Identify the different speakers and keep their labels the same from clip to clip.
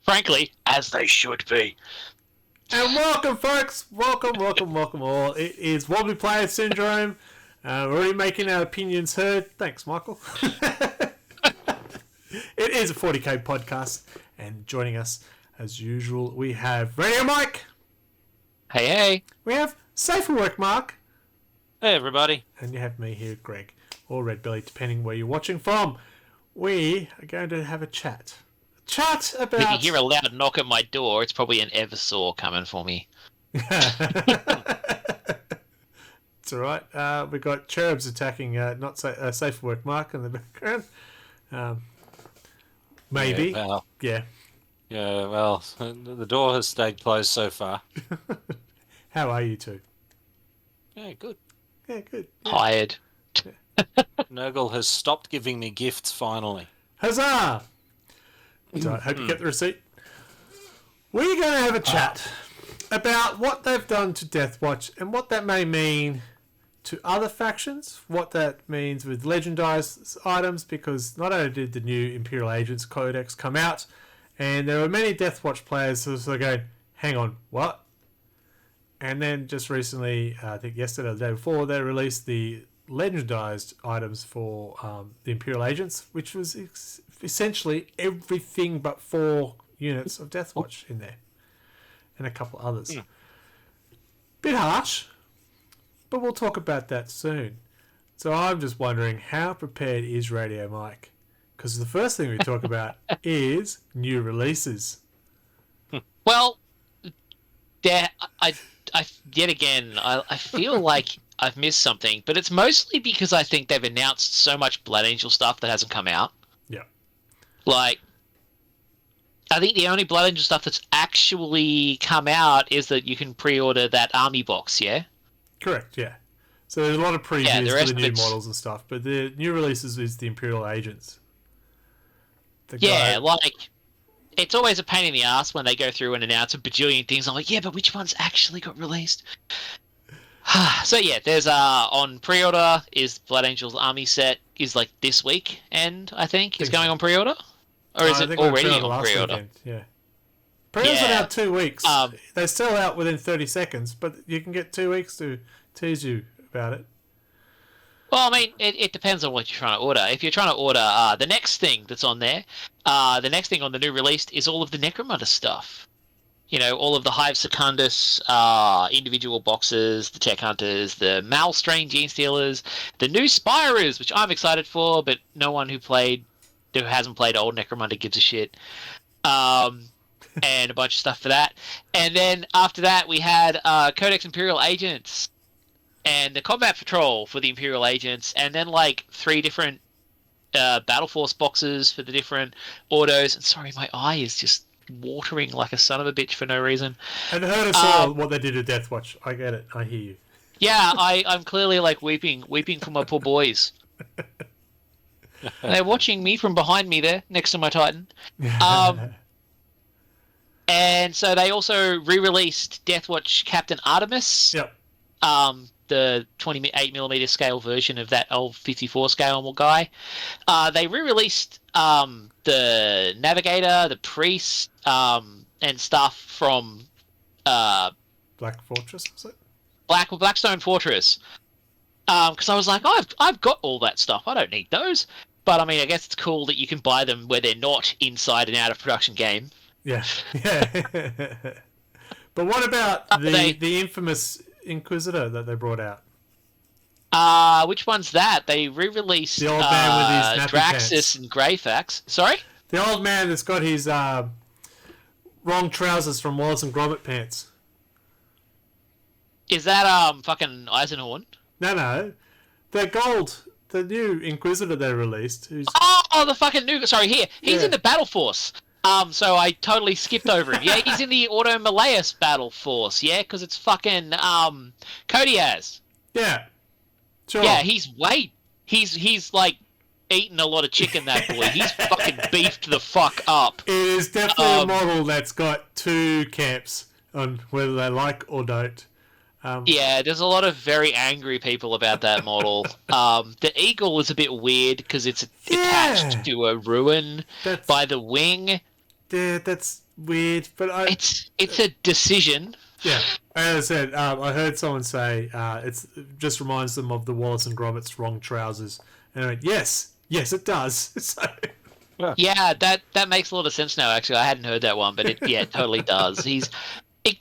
Speaker 1: Frankly, as they should be.
Speaker 2: And welcome, folks. Welcome all. It is Wobbly Player Syndrome. We're already making our opinions heard. Thanks, Michael. It is a 40k podcast, and joining us, as usual, we have Radio Mike.
Speaker 1: Hey.
Speaker 2: We have Safer Work Mark.
Speaker 3: Hey, everybody.
Speaker 2: And you have me here, Greg, or Red Belly, depending where you're watching from. We are going to have a chat. About...
Speaker 1: If you hear a loud knock at my door, it's probably an Eversaw coming for me.
Speaker 2: It's alright. We've got cherubs attacking Safe Work Mark in the background. Maybe.
Speaker 3: Yeah, well, the door has stayed closed so far.
Speaker 2: How are you two?
Speaker 3: Yeah, good.
Speaker 2: Yeah.
Speaker 1: Tired.
Speaker 3: Nurgle has stopped giving me gifts, finally.
Speaker 2: Huzzah! So I hope you get the receipt. We're going to have a chat about what they've done to Deathwatch and what that may mean to other factions, what that means with legendised items, because not only did the new Imperial Agents codex come out, and there were many Deathwatch players who were going, hang on, what? And then just recently, I think yesterday or the day before, they released the legendised items for the Imperial Agents, which was essentially everything but 4 units of Deathwatch in there, and a couple others. Bit harsh, but we'll talk about that soon. So I'm just wondering, how prepared is Radio Mike? Because the first thing we talk about is new releases.
Speaker 1: Well, I yet again, I feel like I've missed something, but it's mostly because I think they've announced so much Blood Angel stuff that hasn't come out.
Speaker 2: Yeah.
Speaker 1: Like, I think the only Blood Angel stuff that's actually come out is that you can pre-order that army box, yeah?
Speaker 2: Correct, yeah. So there's a lot of previews
Speaker 1: the
Speaker 2: for
Speaker 1: rest
Speaker 2: the
Speaker 1: of
Speaker 2: new
Speaker 1: it's...
Speaker 2: models and stuff, but the new releases is the Imperial Agents.
Speaker 1: Like, it's always a pain in the ass when they go through and announce a bajillion things. I'm like, yeah, but which ones actually got released? So yeah, there's on pre-order is Blood Angel's army set is like this week, and I think is going on pre-order, or is it already on pre-order?
Speaker 2: Weekend. Yeah, pre-orders are out 2 weeks. They sell out within 30 seconds, but you can get 2 weeks to tease you about it.
Speaker 1: Well, I mean, it depends on what you're trying to order. If you're trying to order the next thing that's on there, the next thing on the new release is all of the Necromunda stuff. You know, all of the Hive Secundus, individual boxes, the Tech Hunters, the Malstrain Gene Stealers, the new Spirers, which I'm excited for, but no one who hasn't played old Necromunda gives a shit. And a bunch of stuff for that. And then after that, we had Codex Imperial Agents and the Combat Patrol for the Imperial Agents, and then like 3 different Battle Force boxes for the different autos. And sorry, my eye is just watering like a son of a bitch for no reason.
Speaker 2: And heard us all what they did to Deathwatch. I get it. I hear you. Yeah,
Speaker 1: I'm clearly like weeping for my poor boys. They're watching me from behind me there, next to my Titan. And so they also re-released Deathwatch Captain Artemis.
Speaker 2: Yep.
Speaker 1: The 28mm scale version of that old 54 scale guy. They re-released the Navigator, the Priest, and stuff from
Speaker 2: Black Fortress, was it?
Speaker 1: Blackstone Fortress. Because I was like, I've got all that stuff. I don't need those. But I mean, I guess it's cool that you can buy them where they're not inside and out of production game.
Speaker 2: Yeah. But what about the infamous Inquisitor that they brought out?
Speaker 1: Which one's that? They re-released
Speaker 2: the old man with his
Speaker 1: Draxus
Speaker 2: pants.
Speaker 1: and Greyfax. Sorry?
Speaker 2: The old man that's got his wrong trousers from Wallace and Gromit pants.
Speaker 1: Is that fucking Eisenhorn?
Speaker 2: No. The new Inquisitor they released.
Speaker 1: Oh, the fucking new... Sorry, here. He's in the Battle Force. So I totally skipped over him. Yeah, he's in the Auto Malaeus Battle Force, yeah? Because it's fucking Kodiaz.
Speaker 2: Yeah. Sure.
Speaker 1: Yeah, he's like eating a lot of chicken, that boy. He's fucking beefed the fuck up.
Speaker 2: It is definitely a model that's got 2 camps on whether they like or don't.
Speaker 1: Yeah, there's a lot of very angry people about that model. The eagle is a bit weird because it's attached to a ruin by the wing.
Speaker 2: Yeah, that's weird, but
Speaker 1: It's a decision.
Speaker 2: yeah. As I said, I heard someone say it just reminds them of the Wallace and Gromit's wrong trousers, and I went, yes, it does. So,
Speaker 1: Yeah, that makes a lot of sense now. Actually, I hadn't heard that one, but it totally does. It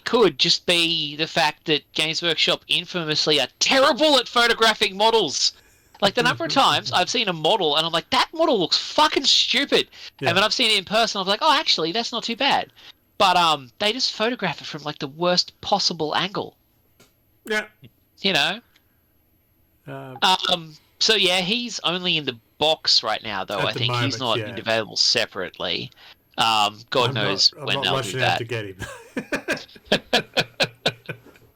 Speaker 1: could just be the fact that Games Workshop infamously are terrible at photographing models. Like the number of times I've seen a model and I'm like, that model looks fucking stupid.
Speaker 2: Yeah.
Speaker 1: And when I've seen it in person, I'm like, oh, actually, that's not too bad. But they just photograph it from like the worst possible angle.
Speaker 2: yeah.
Speaker 1: You know. So yeah, he's only in the box right now, though.
Speaker 2: At
Speaker 1: I
Speaker 2: the
Speaker 1: think he's
Speaker 2: moment,
Speaker 1: not
Speaker 2: yeah.
Speaker 1: available separately. God knows
Speaker 2: I'm
Speaker 1: when
Speaker 2: not
Speaker 1: they'll do
Speaker 2: rushing out
Speaker 1: that.
Speaker 2: to get him.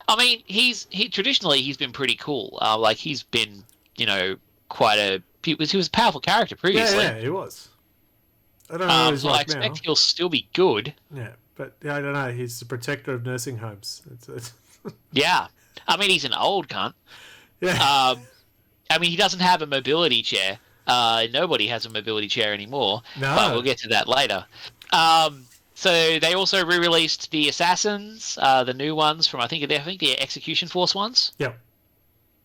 Speaker 1: I mean, he traditionally he's been pretty cool. Like he's been, he was a powerful character previously.
Speaker 2: Yeah, he was. I don't know what he's
Speaker 1: So I
Speaker 2: like now.
Speaker 1: expect he'll still be good.
Speaker 2: Yeah, but I don't know. He's the protector of nursing homes.
Speaker 1: Yeah, I mean he's an old cunt.
Speaker 2: Yeah.
Speaker 1: I mean he doesn't have a mobility chair. Nobody has a mobility chair anymore.
Speaker 2: No.
Speaker 1: But we'll get to that later. So they also re-released the Assassins, the new ones from I think the Execution Force ones.
Speaker 2: Yep.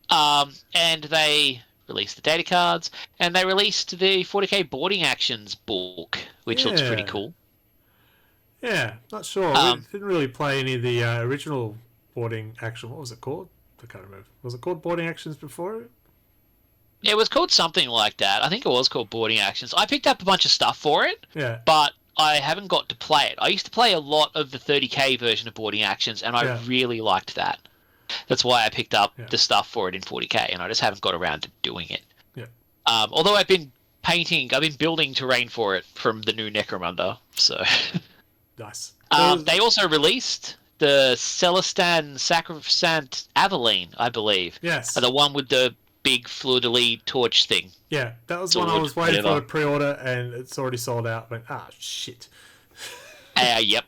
Speaker 1: And they released the data cards, and they released the 40k boarding actions book, which looks pretty cool.
Speaker 2: Yeah, not sure. We didn't really play any of the original boarding action. What was it called? I can't remember. Was it called boarding actions before?
Speaker 1: It was called something like that. I think it was called boarding actions. I picked up a bunch of stuff for it,
Speaker 2: Yeah.
Speaker 1: but I haven't got to play it. I used to play a lot of the 30k version of boarding actions, and I really liked that. That's why I picked up the stuff for it in 40k, and I just haven't got around to doing it.
Speaker 2: Yeah.
Speaker 1: Although I've been building terrain for it from the new Necromunda, so...
Speaker 2: Nice.
Speaker 1: They also released the Celestan Sacrosanct Aveline, I believe.
Speaker 2: Yes.
Speaker 1: The one with the big fleur-de-lis torch thing.
Speaker 2: Yeah, that was one I was waiting for to pre-order, and it's already sold out. I went, shit.
Speaker 1: Yep.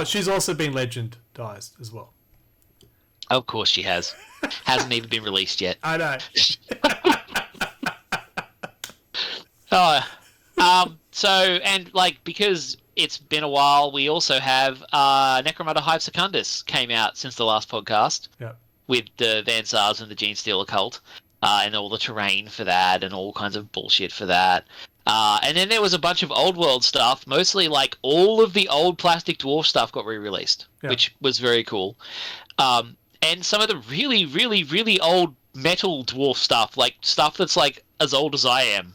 Speaker 2: She's also been legendized as well.
Speaker 1: Of course she has. Hasn't even been released yet.
Speaker 2: I know.
Speaker 1: Because it's been a while, we also have Necromunda Hive Secundus came out since the last podcast.
Speaker 2: Yep.
Speaker 1: With the Van Sars and the Gene Stealer cult, and all the terrain for that, and all kinds of bullshit for that. And then there was a bunch of old world stuff, mostly like all of the old plastic dwarf stuff got re-released, which was very cool. And some of the really, really, really old metal dwarf stuff, like stuff that's like as old as I am.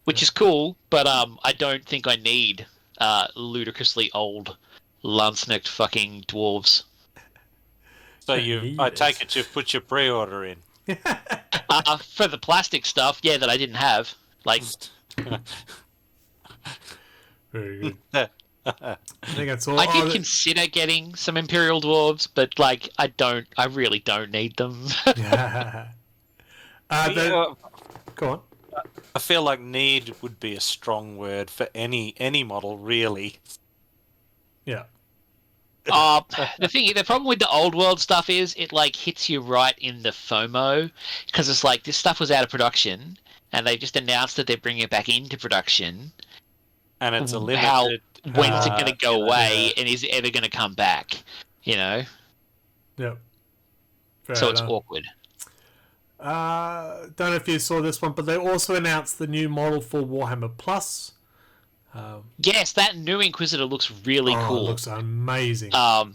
Speaker 1: Which is cool, but I don't think I need ludicrously old lance-necked fucking dwarves.
Speaker 3: So I take it you've put your pre-order in.
Speaker 1: For the plastic stuff, that I didn't have. Like,
Speaker 2: very good. I think that's all.
Speaker 1: I did consider getting some Imperial dwarves, but like, I really don't need them.
Speaker 2: Go on.
Speaker 3: I feel like need would be a strong word for any model, really.
Speaker 2: Yeah.
Speaker 1: The problem with the old world stuff is it like hits you right in the FOMO, because it's like this stuff was out of production and they've just announced that they're bringing it back into production,
Speaker 3: and it's a limited.
Speaker 1: When's it going to go away, and is it ever going to come back?
Speaker 2: Yep.
Speaker 1: So it's awkward.
Speaker 2: Don't know if you saw this one, but they also announced the new model for Warhammer Plus.
Speaker 1: Yes, that new Inquisitor looks really cool.
Speaker 2: It looks amazing.
Speaker 1: I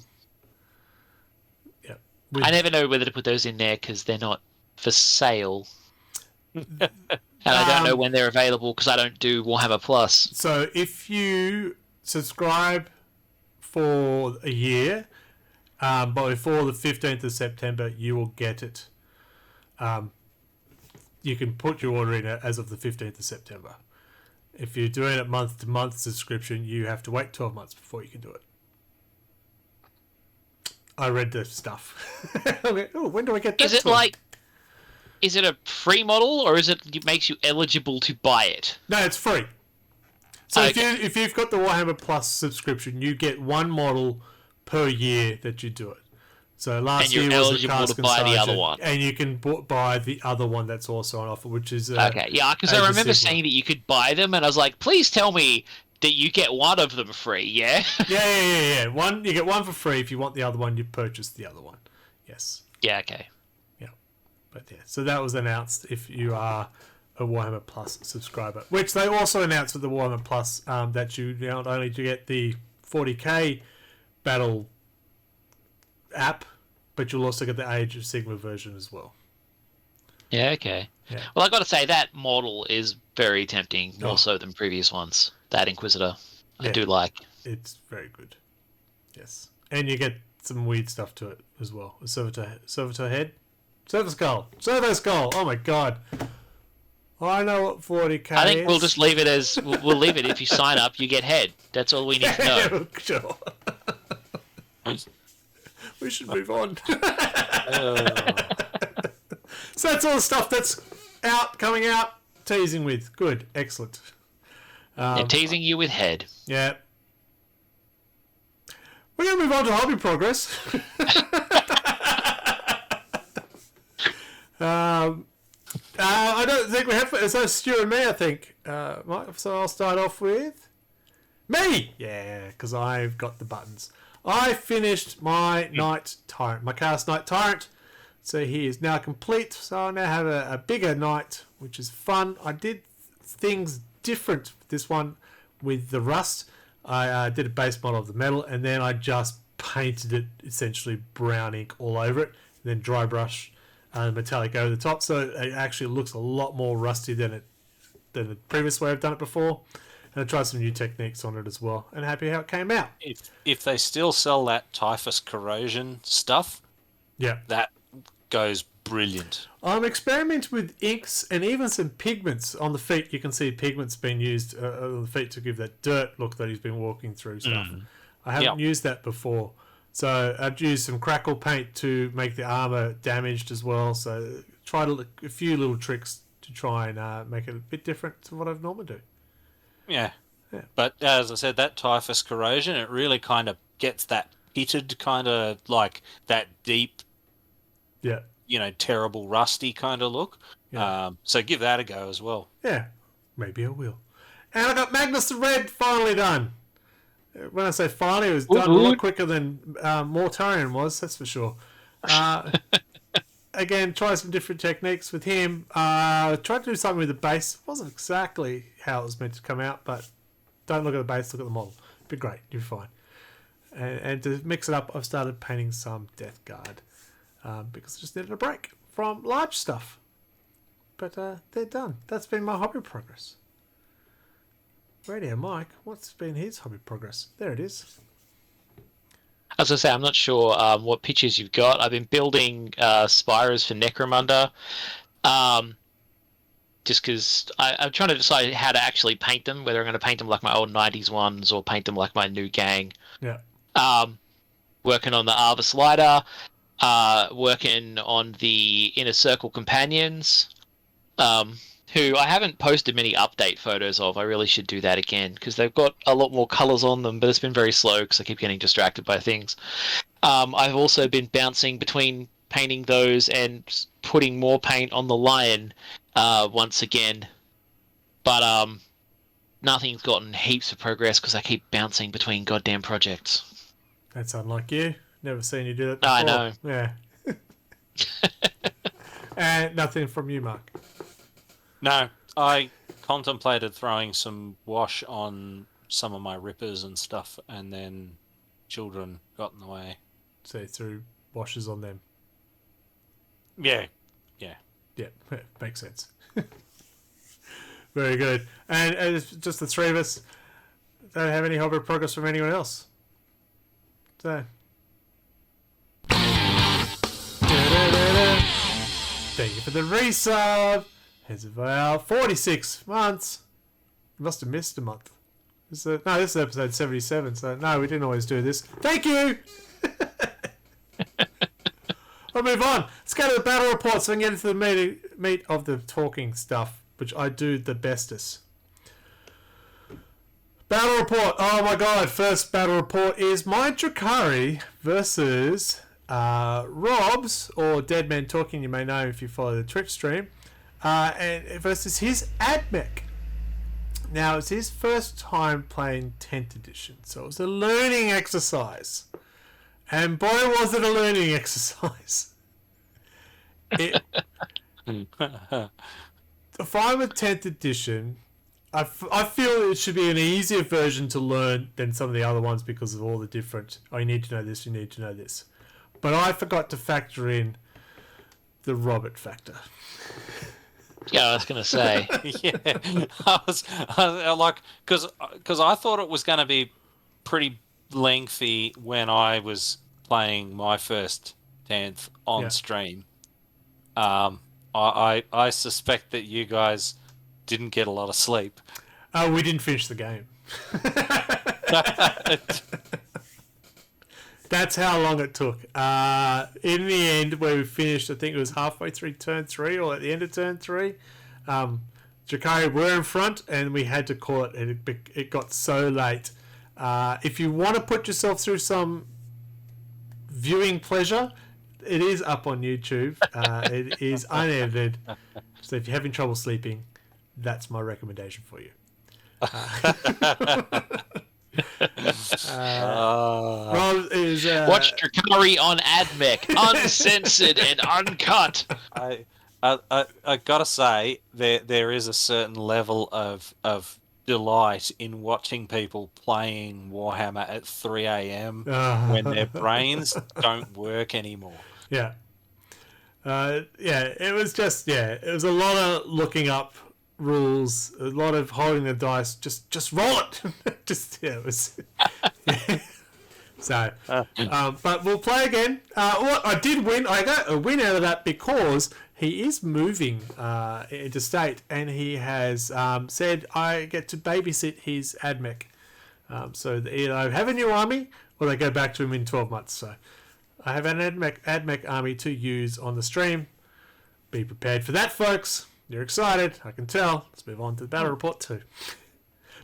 Speaker 1: never know whether to put those in there because they're not for sale. And I don't know when they're available because I don't do Warhammer Plus.
Speaker 2: So if you subscribe for a year, but before the 15th of September, you will get it. You can put your order in as of the 15th of September. If you're doing it month-to-month subscription, you have to wait 12 months before you can do it. I read the stuff. When do I get that?
Speaker 1: Is it a free model, or it makes you eligible to buy it?
Speaker 2: No, it's free. So if you've got the Warhammer Plus subscription, you get one model per year that you do it. So last
Speaker 1: And you're
Speaker 2: year was the
Speaker 1: eligible
Speaker 2: Cask
Speaker 1: to
Speaker 2: and
Speaker 1: buy the other
Speaker 2: Sergeant,
Speaker 1: one.
Speaker 2: and you can buy the other one that's also on offer, which is
Speaker 1: Okay, yeah, because
Speaker 2: Age
Speaker 1: I
Speaker 2: of
Speaker 1: remember
Speaker 2: Sigmar.
Speaker 1: saying that you could buy them, and I was like, please tell me that you get one of them free, yeah?
Speaker 2: Yeah. One, you get one for free. If you want the other one, you purchase the other one. Yes.
Speaker 1: Yeah, okay.
Speaker 2: Yeah. But yeah, so that was announced if you are a Warhammer Plus subscriber, which they also announced with the Warhammer Plus that you not only do get the 40k battle app, but you'll also get the Age of Sigma version as well.
Speaker 1: Yeah, okay.
Speaker 2: Yeah.
Speaker 1: Well, I got to say, that model is very tempting, more
Speaker 2: Oh.
Speaker 1: so than previous ones. That Inquisitor, I
Speaker 2: Yeah.
Speaker 1: do like.
Speaker 2: It's very good. Yes. And you get some weird stuff to it as well. A servitor head? Servo skull! Servo skull! Oh my god. I know what 40k
Speaker 1: I think
Speaker 2: is.
Speaker 1: we'll just leave it as... We'll leave it. If you sign up, you get head. That's all we need to know.
Speaker 2: Sure. We should move on. So that's all the stuff that's coming out, teasing with. Good, excellent.
Speaker 1: They're teasing you with head.
Speaker 2: Yeah. We're going to move on to hobby progress. I don't think we have... It's Stu and me, I think. So I'll start off with... Me! Yeah, because I've got the buttons. I finished my Knight Tyrant, my Chaos Knight Tyrant. So he is now complete. So I now have a bigger knight, which is fun. I did things different this one with the rust. I did a base model of the metal, and then I just painted it essentially brown ink all over it, and then dry brush metallic over the top. So it actually looks a lot more rusty than the previous way I've done it before. And I tried some new techniques on it as well, and happy how it came out.
Speaker 3: If they still sell that typhus corrosion stuff,
Speaker 2: Yeah.
Speaker 3: that goes brilliant.
Speaker 2: I'm experimenting with inks and even some pigments on the feet. You can see pigments being used on the feet to give that dirt look that he's been walking through stuff. I haven't used that before. So I've used some crackle paint to make the armor damaged as well. So tried a few little tricks to try and make it a bit different to what I've normally do.
Speaker 3: Yeah.
Speaker 2: Yeah.
Speaker 3: But as I said, that typhus corrosion, it really kind of gets that pitted kind of like that deep,
Speaker 2: Yeah.
Speaker 3: Terrible rusty kind of look.
Speaker 2: Yeah.
Speaker 3: So give that a go as well.
Speaker 2: Yeah. Maybe I will. And I got Magnus the Red finally done. When I say finally, it was done a lot quicker than Mortarion was, that's for sure. Again, try some different techniques with him. Tried to do something with the base. It wasn't exactly how it was meant to come out, but don't look at the base, look at the model. It'd be great, you'll be fine. And to mix it up, I've started painting some Death Guard because I just needed a break from large stuff. But they're done. That's been my hobby progress. Radio Mike, what's been his hobby progress? There it is.
Speaker 1: As I say, I'm not sure what pictures you've got. I've been building Spires for Necromunda, just because I'm trying to decide how to actually paint them, whether I'm going to paint them like my old 90s ones or paint them like my new gang.
Speaker 2: Yeah.
Speaker 1: Working on the Arvis Lighter, working on the Inner Circle Companions, who I haven't posted many update photos of. I really should do that again because they've got a lot more colours on them, but it's been very slow because I keep getting distracted by things. I've also been bouncing between painting those and putting more paint on the Lion once again, but nothing's gotten heaps of progress because I keep bouncing between goddamn projects.
Speaker 2: That's unlike you. Never seen you do that before.
Speaker 1: I know.
Speaker 2: Yeah. And nothing from you, Mark.
Speaker 3: No, I contemplated throwing some wash on some of my rippers and stuff, and then children got in the way.
Speaker 2: So you threw washes on them.
Speaker 3: Yeah.
Speaker 2: Yeah, makes sense. Very good. And it's just the three of us. Don't have any hobby progress from anyone else. So. Thank you for the resub. It's about 46 months. Must have missed a month. This is episode 77, so no, we didn't always do this. Thank you! I'll move on. Let's go to the battle report so we can get into the meat of the talking stuff, which I do the bestest. Battle report. Oh my god, first battle report is my Drakari versus Rob's, or Dead Men Talking, you may know if you follow the Twitch stream, and versus his AdMech. Now, it's his first time playing 10th edition, so it was a learning exercise. And boy, was it a learning exercise. If I'm a 10th edition, I feel it should be an easier version to learn than some of the other ones because of all the different, you need to know this, you need to know this. But I forgot to factor in the Robert factor.
Speaker 1: Yeah, I was going to say.
Speaker 3: Yeah, I was like, because I thought it was going to be pretty lengthy when I was playing my first 10th on stream. I suspect that you guys didn't get a lot of sleep.
Speaker 2: We didn't finish the game. That's how long it took. In the end, where we finished, I think it was halfway through turn 3 or at the end of turn 3. Drakari were in front and we had to call it. It got so late. If you want to put yourself through some viewing pleasure, it is up on YouTube. It is unedited. So if you're having trouble sleeping, that's my recommendation for you. Rob is
Speaker 1: watch Drakari on AdMech, uncensored and uncut.
Speaker 3: I gotta say there is a certain level of delight in watching people playing Warhammer at 3 a.m. when their brains don't work anymore.
Speaker 2: Yeah. It was just it was a lot of looking up rules, a lot of holding the dice, just roll it. It was so but we'll play again. What I did win, I got a win out of that because he is moving into state and he has said I get to babysit his AdMech, so they either have a new army or they go back to him in 12 months. So I have an AdMech army to use on the stream. Be prepared for that, folks. You're excited, I can tell. Let's move on to Battle Report 2.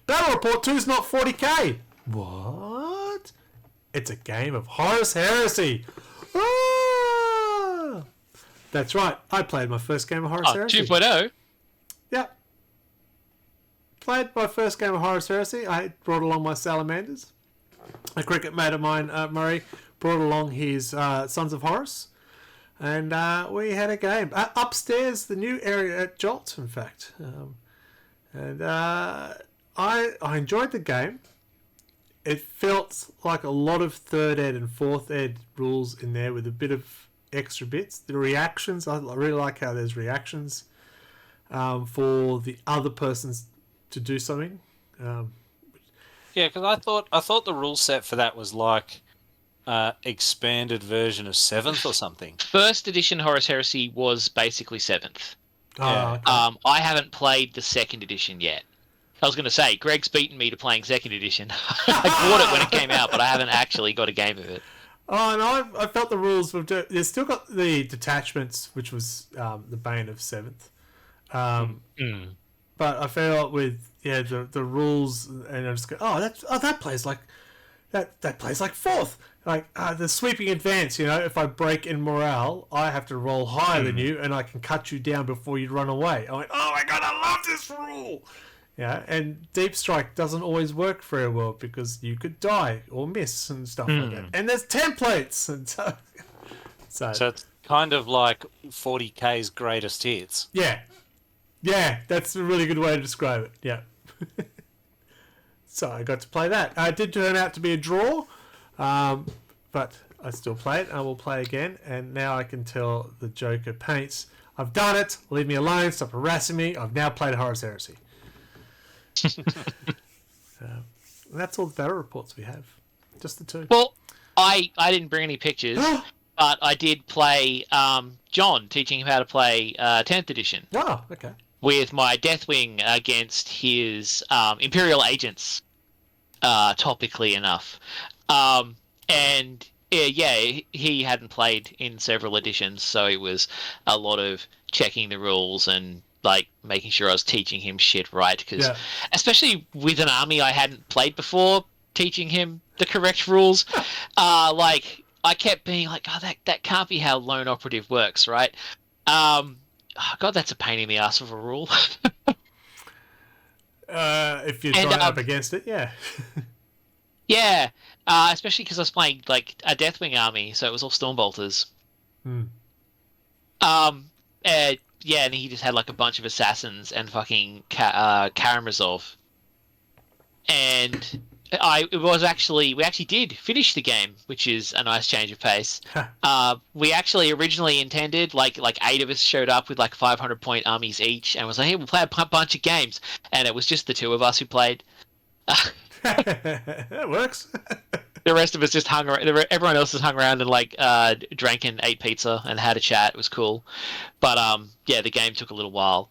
Speaker 2: Battle Report 2 is not 40k. What? It's a game of Horus Heresy. Ah! That's right. I played my first game of Horus Heresy.
Speaker 1: 2.0?
Speaker 2: Yeah. Played my first game of Horus Heresy. I brought along my salamanders. A cricket mate of mine, Murray, brought along his Sons of Horus. And we had a game. Upstairs, the new area at Jolt, in fact. I enjoyed the game. It felt like a lot of 3rd ed and 4th ed rules in there with a bit of extra bits. The reactions, I really like how there's reactions for the other persons to do something.
Speaker 3: Yeah, because I thought the rule set for that was like expanded version of 7th or something.
Speaker 1: First edition Horus Heresy was basically 7th.
Speaker 2: Yeah.
Speaker 1: Okay. I haven't played the 2nd edition yet. I was going to say, Greg's beaten me to playing 2nd edition. I bought it when it came out, but I haven't actually got a game of it.
Speaker 2: Oh, and I felt the rules were... They've still got the detachments, which was the bane of 7th. But I felt with the rules, and I just go, that plays like... That plays like 4th. Like, the sweeping advance, if I break in morale, I have to roll higher than you, and I can cut you down before you run away. I went, oh my god, I love this rule! Yeah, and Deep Strike doesn't always work very well because you could die or miss and stuff like that. And there's templates! And so
Speaker 3: it's kind of like 40k's greatest hits.
Speaker 2: Yeah. Yeah, that's a really good way to describe it. Yeah. So I got to play that. It did turn out to be a draw, but I still play it. I will play again, and now I can tell the Joker paints. I've done it. Leave me alone. Stop harassing me. I've now played Horus Heresy. That's all the battle reports we have. Just the 2.
Speaker 1: Well, I didn't bring any pictures, but I did play John, teaching him how to play 10th edition.
Speaker 2: Oh, okay.
Speaker 1: With my Deathwing against his Imperial agents, topically enough. And he hadn't played in several editions, so it was a lot of checking the rules and like making sure I was teaching him shit right. Because especially with an army I hadn't played before, teaching him the correct rules, like I kept being like, oh, that can't be how lone operative works, right? Oh, God, that's a pain in the ass of a rule.
Speaker 2: If you're
Speaker 1: And
Speaker 2: drawing up against it, yeah.
Speaker 1: yeah, especially because I was playing like a Deathwing army, so it was all Stormbolters.
Speaker 2: Hmm.
Speaker 1: Yeah, and he just had like a bunch of assassins and fucking Karamazov. And we actually did finish the game, which is a nice change of pace. We actually originally intended like 8 of us showed up with like 500-point armies each, and was like, hey, we'll play a bunch of games, and it was just the 2 of us who played.
Speaker 2: That works.
Speaker 1: The rest of us just hung around. Everyone else just hung around and like drank and ate pizza and had a chat. It was cool, but yeah, the game took a little while.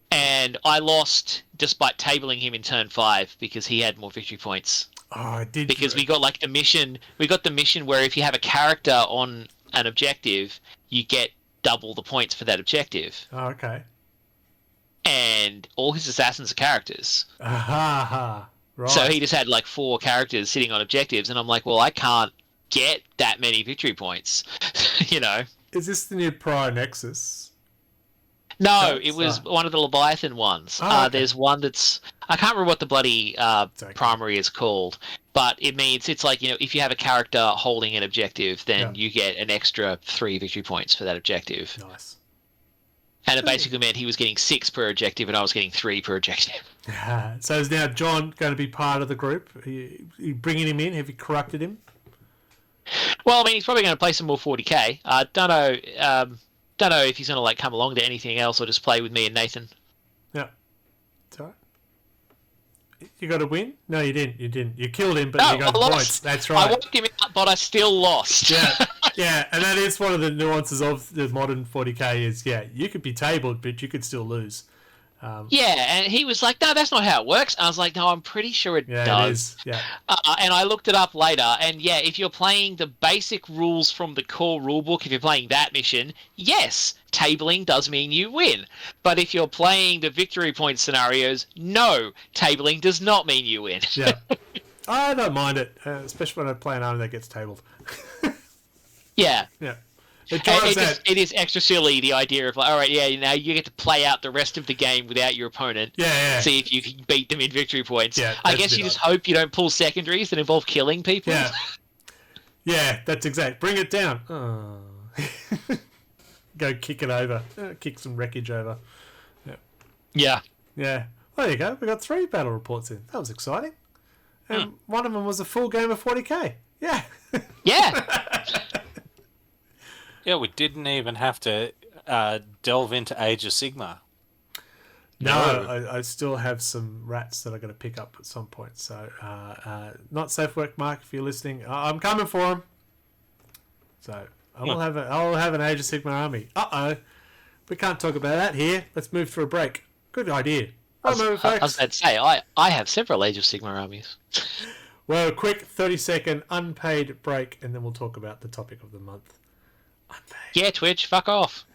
Speaker 1: And I lost despite tabling him in turn 5 because he had more victory points.
Speaker 2: Oh, I did.
Speaker 1: Because we got like the mission. We got the mission where if you have a character on an objective, you get double the points for that objective.
Speaker 2: Oh, okay.
Speaker 1: And all his assassins are characters.
Speaker 2: Aha. Right.
Speaker 1: So he just had like 4 characters sitting on objectives, and I'm like, well, I can't get that many victory points, you know.
Speaker 2: Is this the new Prior Nexus?
Speaker 1: No, it was one of the Leviathan ones.
Speaker 2: Oh, okay.
Speaker 1: There's one that's I can't remember what the bloody
Speaker 2: Okay.
Speaker 1: primary is called, but it means it's like, you know, if you have a character holding an objective, then you get an extra 3 victory points for that objective.
Speaker 2: Nice.
Speaker 1: And it basically meant he was getting 6 per objective, and I was getting 3 per objective.
Speaker 2: So is now John going to be part of the group? Are you bringing him in? Have you corrupted him?
Speaker 1: Well, I mean, he's probably going to play some more 40k. I don't know. Don't know if he's going to like come along to anything else or just play with me and Nathan.
Speaker 2: Yeah. It's all right. You got to win? No, you didn't. You didn't. You killed him, but
Speaker 1: No,
Speaker 2: you got
Speaker 1: I
Speaker 2: the
Speaker 1: lost.
Speaker 2: points. That's right.
Speaker 1: I wiped him out, but I still lost.
Speaker 2: Yeah, yeah, and that is one of the nuances of the modern 40k is, yeah, you could be tabled, but you could still lose.
Speaker 1: Yeah, and he was like, no, that's not how it works. I was like, no, I'm pretty sure it
Speaker 2: Yeah,
Speaker 1: does.
Speaker 2: it is. Yeah.
Speaker 1: And I looked it up later, and yeah, if you're playing the basic rules from the core rulebook, if you're playing that mission, yes, tabling does mean you win. But if you're playing the victory point scenarios, no, tabling does not mean you win.
Speaker 2: Yeah. I don't mind it, especially when I play an army that gets tabled.
Speaker 1: Yeah.
Speaker 2: Yeah. It drives that.
Speaker 1: It is extra silly, the idea of like, all right, yeah, now you get to play out the rest of the game without your opponent.
Speaker 2: Yeah.
Speaker 1: See if you can beat them in victory points.
Speaker 2: Yeah,
Speaker 1: I
Speaker 2: that's
Speaker 1: guess
Speaker 2: a bit
Speaker 1: you just
Speaker 2: odd.
Speaker 1: hope you don't pull secondaries that involve killing people.
Speaker 2: Yeah. Yeah, that's exact. Bring it down. Oh. Go kick it over. Kick some wreckage over.
Speaker 1: Yeah.
Speaker 2: Yeah. Well, there you go. We got 3 battle reports in. That was exciting. And one of them was a full game of 40k. Yeah.
Speaker 1: Yeah.
Speaker 3: Yeah, we didn't even have to delve into Age of Sigmar.
Speaker 2: No, I still have some rats that I got to pick up at some point. So, not safe work, Mark. If you're listening, I'm coming for them. So I'll have an Age of Sigmar army. We can't talk about that here. Let's move to a break. Good idea.
Speaker 1: I was about to say, I have several Age of Sigmar armies.
Speaker 2: Well, a quick 30-second unpaid break, and then we'll talk about the topic of the month. Unpaid.
Speaker 1: Yeah, Twitch, fuck off.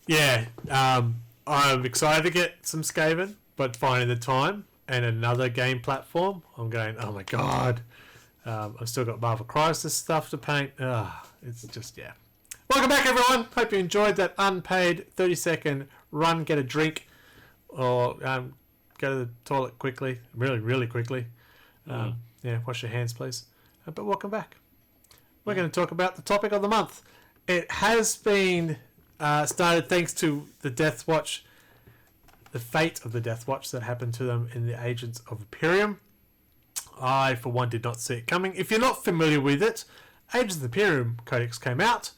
Speaker 2: Yeah, I'm excited to get some Skaven, but finding the time and another game platform, I'm going, oh my god. I've still got Marvel Crisis stuff to paint. It's just, yeah. Welcome back, everyone. Hope you enjoyed that unpaid 30-second run, get a drink, or go to the toilet quickly, really, really quickly. Yeah, wash your hands, please. But welcome back. We're going to talk about the topic of the month. It has been started thanks to the Deathwatch, the fate of the Deathwatch that happened to them in the Agents of Imperium. I, for one, did not see it coming. If you're not familiar with it, Agents of Imperium codex came out,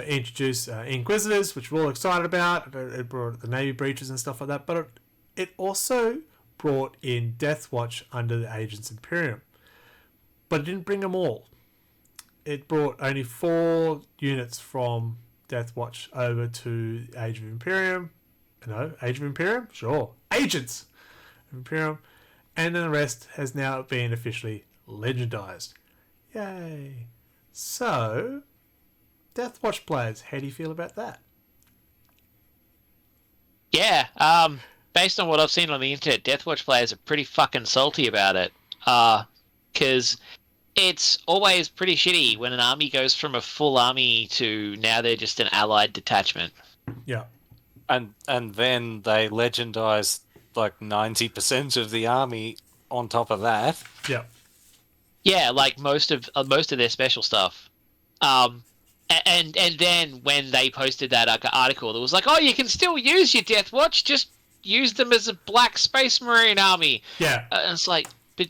Speaker 2: introduced Inquisitors, which we're all excited about. It brought the Navy breaches and stuff like that, but it also brought in Deathwatch under the Agents of Imperium. But it didn't bring them all. It brought only 4 units from Deathwatch over to Age of Imperium. No, Age of Imperium? Sure. Agents of Imperium. And then the rest has now been officially legendized. Yay. So, Deathwatch players, how do you feel about that?
Speaker 1: Yeah, based on what I've seen on the internet, Deathwatch players are pretty fucking salty about it. Because it's always pretty shitty when an army goes from a full army to now they're just an allied detachment.
Speaker 2: Yeah.
Speaker 3: And then they legendize like 90% of the army on top of that.
Speaker 2: Yeah.
Speaker 1: Yeah, like most of their special stuff. And then when they posted that article, it was like, oh, you can still use your Deathwatch, just use them as a Black Space Marine army.
Speaker 2: Yeah.
Speaker 1: And it's like, but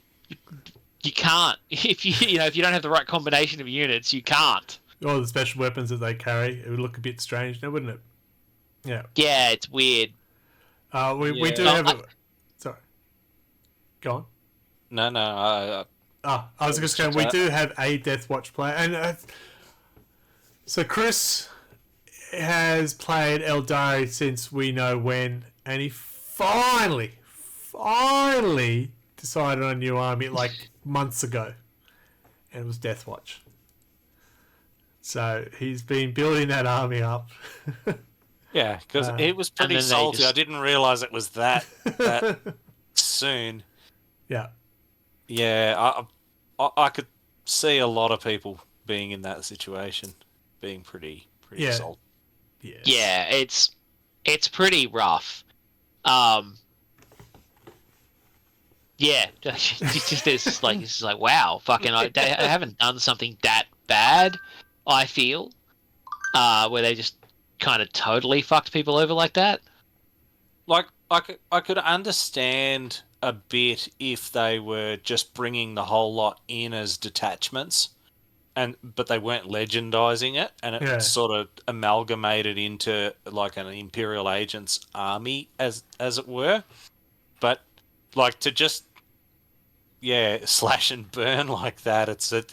Speaker 1: you can't if if you don't have the right combination of units, you can't.
Speaker 2: All the special weapons that they carry, it would look a bit strange now, wouldn't it? Yeah.
Speaker 1: Yeah, it's weird.
Speaker 2: We do have a... Sorry. Go on.
Speaker 3: No.
Speaker 2: I was just going, we do have a Deathwatch player. And so Chris has played Eldari since we know when, and he finally decided on a new army like months ago. And it was Deathwatch. So he's been building that army up.
Speaker 3: Yeah, because it was pretty salty. I didn't realise it was that soon.
Speaker 2: Yeah.
Speaker 3: Yeah, I could see a lot of people being in that situation, being pretty salty.
Speaker 2: Yes.
Speaker 1: Yeah, it's pretty rough. Yeah, it's like wow, fucking, I haven't done something that bad. I feel, where they just kind of totally fucked people over like that.
Speaker 3: Like I could understand a bit if they were just bringing the whole lot in as detachments, but they weren't legendizing it, and it sort of amalgamated into like an Imperial agent's army, as it were. But like to just slash and burn like that, it's a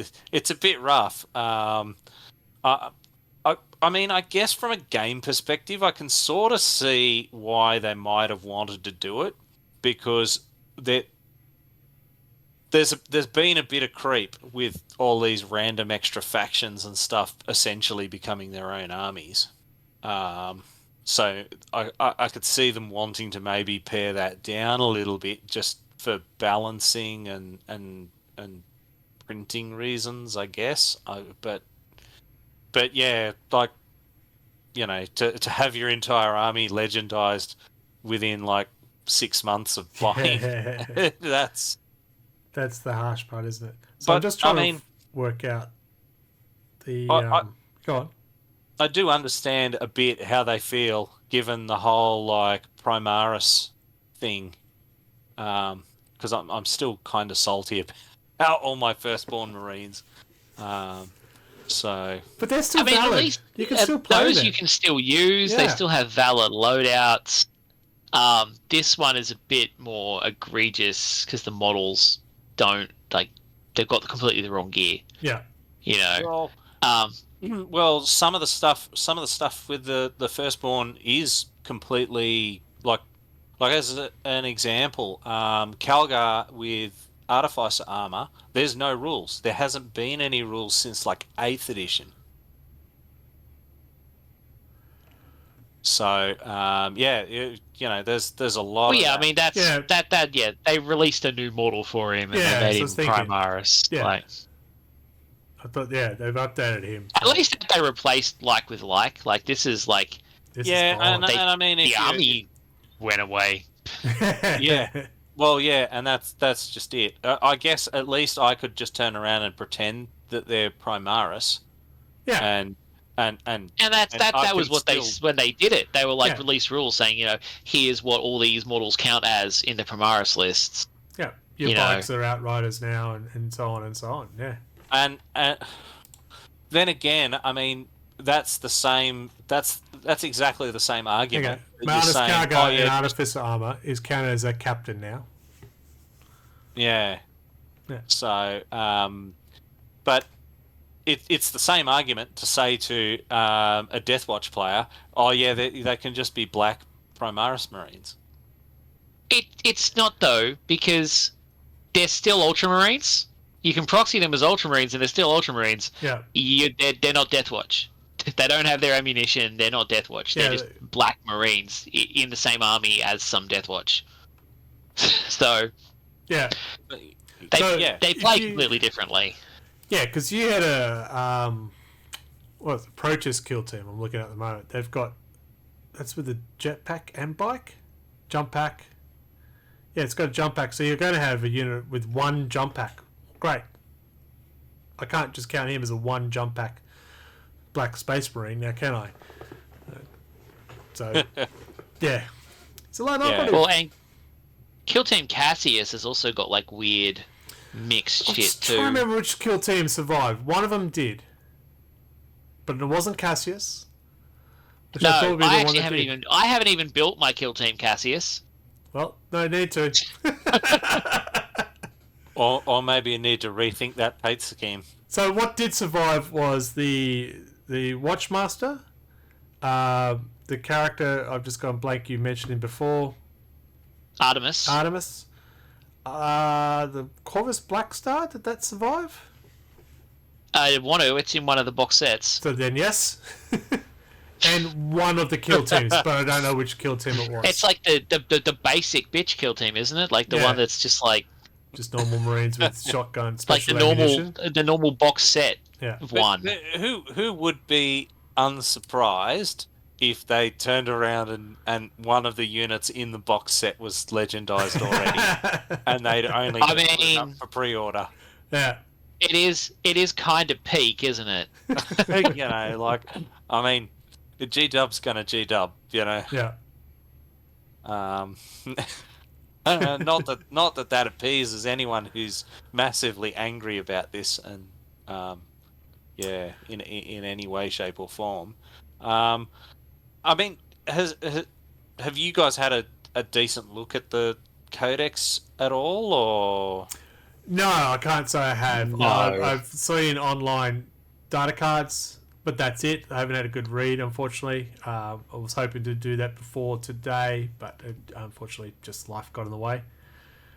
Speaker 3: bit rough. I mean, I guess from a game perspective, I can sort of see why they might have wanted to do it, because there's been a bit of creep with all these random extra factions and stuff essentially becoming their own armies. So I could see them wanting to maybe pare that down a little bit just for balancing and printing reasons, I guess. But yeah, like, to have your entire army legendized within like 6 months of playing, that's
Speaker 2: the harsh part, isn't it? So I'm just trying to work out the... go on.
Speaker 3: I do understand a bit how they feel, given the whole like Primaris thing, because I'm still kind of salty about all my firstborn Marines. So,
Speaker 2: but they're still valid. At least
Speaker 1: you can still play those. You can still use. Yeah. They still have valid loadouts. This one is a bit more egregious because the models don't they've got completely the wrong gear.
Speaker 2: Yeah.
Speaker 3: Well, some of the stuff with the firstborn is completely like as an example, Calgar with Artificer armor, there's no rules. There hasn't been any rules since like 8th edition. So there's a lot.
Speaker 1: Well, yeah, I mean that they released a new model for him and they made him Primaris.
Speaker 2: Yeah. I thought they've updated him.
Speaker 1: At least they replaced like with like. Like this is like.
Speaker 3: And I mean
Speaker 1: the army went away.
Speaker 3: Yeah. Well, yeah, and that's just it. I guess at least I could just turn around and pretend that they're Primaris.
Speaker 2: Yeah.
Speaker 3: And
Speaker 1: that was what when they did it. They were like release rules saying, here's what all these models count as in the Primaris lists.
Speaker 2: Yeah. Your bikes are Outriders now and so on and so on. Yeah.
Speaker 3: And then again, I mean, that's the same. That's exactly the same argument.
Speaker 2: Okay. Martis Kargar in Artificer armor is counted as a captain now.
Speaker 3: Yeah. So, but it's the same argument to say to a Deathwatch player, oh yeah, they can just be black Primaris Marines.
Speaker 1: It's not though, because they're still Ultramarines. You can proxy them as Ultramarines, and they're still Ultramarines.
Speaker 2: Yeah.
Speaker 1: They're not Deathwatch. They don't have their ammunition. They're not Deathwatch. They're just black Marines in the same army as some Deathwatch. So
Speaker 2: yeah,
Speaker 1: they play completely differently.
Speaker 2: Yeah, because you had a what, the protest kill team. I'm looking at the moment. They've got that's with the jetpack and bike, jump pack. Yeah, it's got a jump pack. So you're going to have a unit with one jump pack. Great. I can't just count him as a one jump pack Black Space Marine now, can I? So yeah, it's a lot of
Speaker 1: Well, and Kill Team Cassius has also got like weird mixed shit too.
Speaker 2: I can't remember which kill team survived. One of them did, but it wasn't Cassius.
Speaker 1: No, I actually haven't even. I haven't even built my Kill Team Cassius.
Speaker 2: Well, no need to.
Speaker 3: or maybe you need to rethink that Pate scheme.
Speaker 2: So what did survive was the Watchmaster, the character I've just gone blank. You mentioned him before.
Speaker 1: Artemis.
Speaker 2: The Corvus Blackstar, did that survive?
Speaker 1: I want to. It's in one of the box sets.
Speaker 2: So then, yes. And one of the kill teams, but I don't know which kill team it was.
Speaker 1: It's like the basic bitch kill team, isn't it? Like the one that's just like
Speaker 2: just normal Marines with shotguns,
Speaker 1: like the normal box set of one.
Speaker 3: Who would be unsurprised if they turned around and one of the units in the box set was legendized already, and they'd only put it up for pre-order?
Speaker 2: Yeah,
Speaker 1: it is kind of peak, isn't it?
Speaker 3: You know, like, I mean, the G-Dub's gonna G-Dub, you know.
Speaker 2: Yeah.
Speaker 3: Not that appeases anyone who's massively angry about this, and in any way, shape, or form. I mean, have you guys had a decent look at the codex at all, or?
Speaker 2: No, I can't say I have.
Speaker 3: No.
Speaker 2: I've seen online data cards, but that's it. I haven't had a good read, unfortunately. I was hoping to do that before today, but unfortunately, just life got in the way.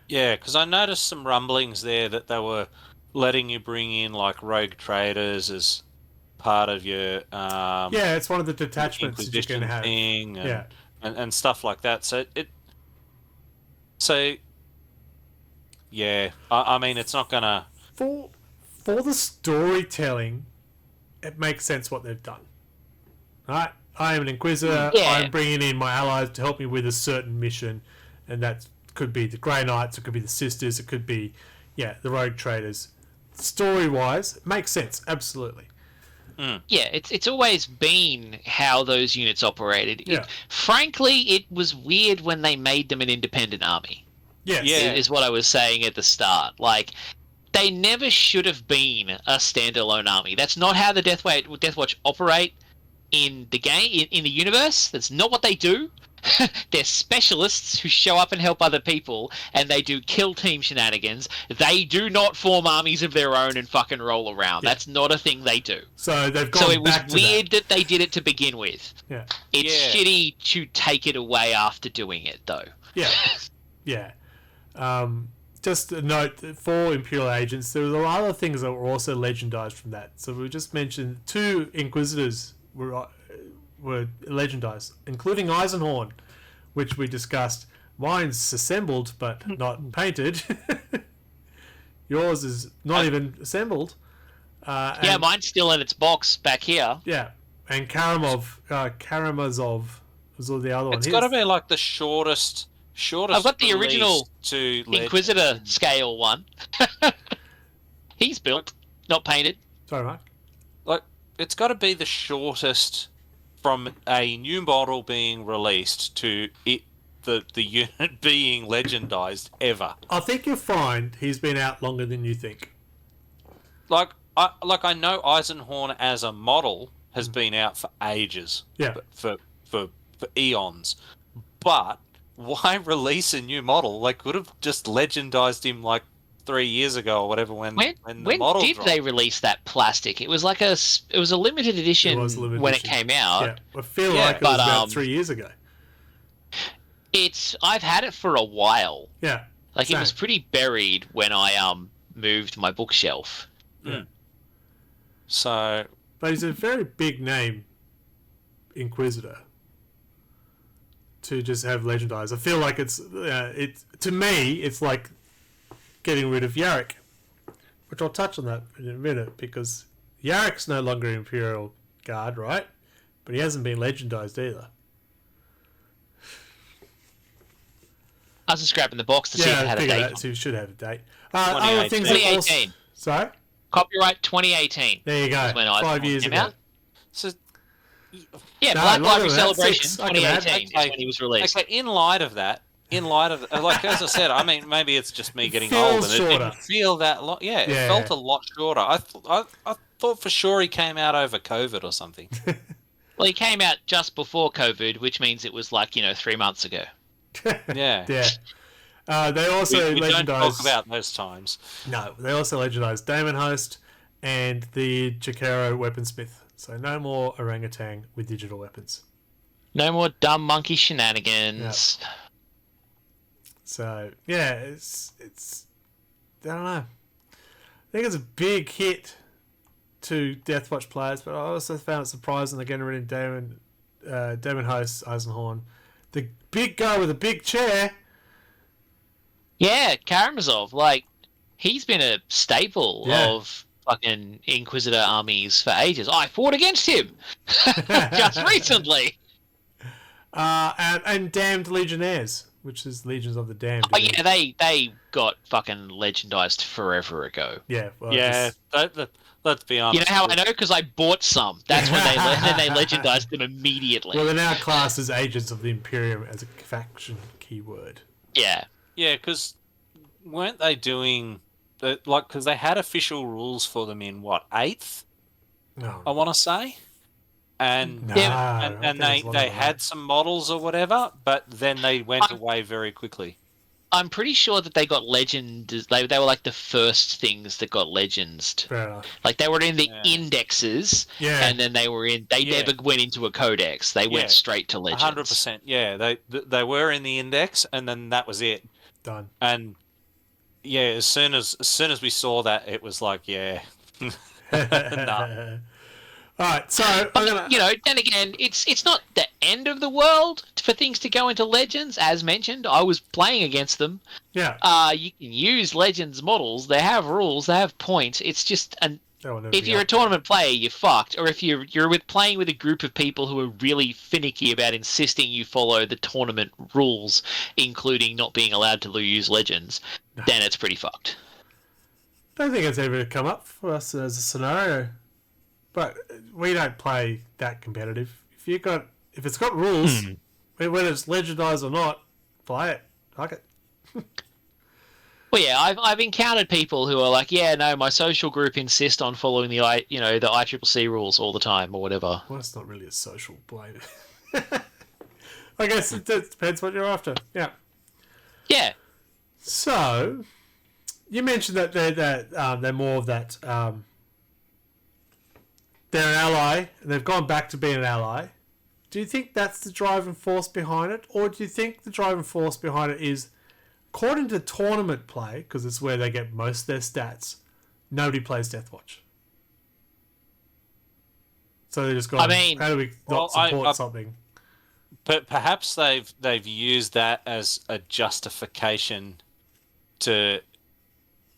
Speaker 3: Yeah, because I noticed some rumblings there that they were letting you bring in like rogue traders as part of your
Speaker 2: yeah, it's one of the detachments that you can have
Speaker 3: thing, and stuff like that. So yeah, I mean, it's not gonna
Speaker 2: for the storytelling. It makes sense what they've done. Right? I am an Inquisitor.
Speaker 1: Yeah.
Speaker 2: I'm bringing in my allies to help me with a certain mission, and that could be the Grey Knights, it could be the Sisters, it could be the Rogue Traders. Story-wise, it makes sense, absolutely.
Speaker 1: Yeah, it's always been how those units operated.
Speaker 2: Yeah.
Speaker 1: Frankly, it was weird when they made them an independent army.
Speaker 2: Yes.
Speaker 3: Yeah.
Speaker 1: Is what I was saying at the start. Like, they never should have been a standalone army. That's not how the Deathwatch operate in the game, in the universe. That's not what they do. They're specialists who show up and help other people, and they do kill team shenanigans. They do not form armies of their own and fucking roll around. Yeah. That's not a thing they do.
Speaker 2: So they've gone
Speaker 1: So it was
Speaker 2: back to
Speaker 1: weird that they did it to begin with.
Speaker 2: Yeah.
Speaker 1: It's shitty to take it away after doing it, though.
Speaker 2: Yeah. Yeah. Just a note that for Imperial agents, there were other things that were also legendized from that. So we just mentioned 2 Inquisitors were legendized, including Eisenhorn, which we discussed. Mine's assembled but not painted. Yours is not even assembled.
Speaker 1: Mine's still in its box back here.
Speaker 2: Yeah, and Karamazov was the other one.
Speaker 3: It's got to be like the shortest.
Speaker 1: I've got the original
Speaker 3: to
Speaker 1: Inquisitor scale one. He's built, not painted.
Speaker 2: Sorry, Mark.
Speaker 3: Like, it's got to be the shortest from a new model being released to it, the unit being legendized ever.
Speaker 2: I think you'll find he's been out longer than you think.
Speaker 3: I know Eisenhorn as a model has been out for ages.
Speaker 2: Yeah.
Speaker 3: For eons. But why release a new model? They could have just legendized him like 3 years ago or whatever when the model
Speaker 1: did
Speaker 3: dropped.
Speaker 1: They release that plastic? It was like a limited edition when it came out.
Speaker 2: Yeah, I feel like it was about 3 years ago.
Speaker 1: I've had it for a while.
Speaker 2: Yeah,
Speaker 1: like same. It was pretty buried when I moved my bookshelf.
Speaker 2: Yeah.
Speaker 3: So,
Speaker 2: but he's a very big name, Inquisitor. To just have legendized, I feel like it's to me, it's like getting rid of Yarick, which I'll touch on that in a minute, because Yarek's no longer Imperial Guard, right? But he hasn't been legendized either.
Speaker 1: I was just grabbing the box to see if it had a date.
Speaker 2: That, so you should have a date.
Speaker 1: 2018.
Speaker 2: Sorry?
Speaker 1: Copyright 2018.
Speaker 2: There you go.
Speaker 1: When
Speaker 2: 5 years ago.
Speaker 1: out.
Speaker 3: So,
Speaker 1: Yeah, Black Library Celebration
Speaker 2: 6.
Speaker 1: 2018 is when he was released.
Speaker 3: okay, in light of, like as I said, I mean, maybe it's just me getting old and it didn't feel that long. Yeah, it felt a lot shorter. I thought for sure he came out over COVID or something.
Speaker 1: Well, he came out just before COVID, which means it was like 3 months ago.
Speaker 3: Yeah.
Speaker 2: They also
Speaker 3: we
Speaker 2: legendized.
Speaker 3: Don't talk about those times.
Speaker 2: No, they also legendized Damon Host and the Jakero weaponsmith. So no more orangutan with digital weapons.
Speaker 1: No more dumb monkey shenanigans.
Speaker 2: Yeah. So yeah, it's I don't know. I think it's a big hit to Deathwatch players, but I also found it surprising they're getting rid of Damon Host, Eisenhorn, the big guy with a big chair.
Speaker 1: Yeah, Karamazov, like, he's been a staple of fucking Inquisitor armies for ages. I fought against him just recently.
Speaker 2: And Damned Legionnaires, which is Legions of the Damned.
Speaker 1: Oh yeah, they got fucking legendized forever ago.
Speaker 2: Yeah. Well,
Speaker 3: let's be honest.
Speaker 1: You know how I know? Because I bought some. That's when they legendized them immediately.
Speaker 2: Well, they're now classed as agents of the Imperium as a faction keyword.
Speaker 1: Yeah.
Speaker 3: Yeah, because weren't they doing because they had official rules for them in what 8th?
Speaker 2: No,
Speaker 3: I want to say, and
Speaker 2: no,
Speaker 3: and they had some models or whatever, but then they went away very quickly.
Speaker 1: I'm pretty sure that they got legend. They were like the first things that got legends.
Speaker 2: Fair enough.
Speaker 1: Like they were in the indexes, and then they were in. They never went into a codex. They went straight to legends.
Speaker 3: 100%. Yeah, they were in the index, and then that was it.
Speaker 2: Done.
Speaker 3: And as soon as we saw that, it was like, nah.
Speaker 2: All right, so
Speaker 1: then again, it's not the end of the world for things to go into legends. As mentioned, I was playing against them.
Speaker 2: Yeah.
Speaker 1: You can use legends models. They have rules. They have points. It's just if you're a tournament player, you're fucked. Or if you're playing with a group of people who are really finicky about insisting you follow the tournament rules, including not being allowed to use legends, then it's pretty fucked.
Speaker 2: I don't think it's ever come up for us as a scenario. But we don't play that competitive. If it's got rules, whether it's legendized or not, play it. Fuck it.
Speaker 1: Well, yeah, I've encountered people who are like, yeah, no, my social group insist on following the ICCC rules all the time or whatever.
Speaker 2: Well, it's not really a social play. I guess it depends what you're after. Yeah.
Speaker 1: Yeah.
Speaker 2: So, you mentioned that they're more of that. They're an ally, and they've gone back to being an ally. Do you think that's the driving force behind it? Or do you think the driving force behind it is, according to tournament play, because it's where they get most of their stats, nobody plays Deathwatch. So they just go, how do we not support something?
Speaker 3: But perhaps they've used that as a justification to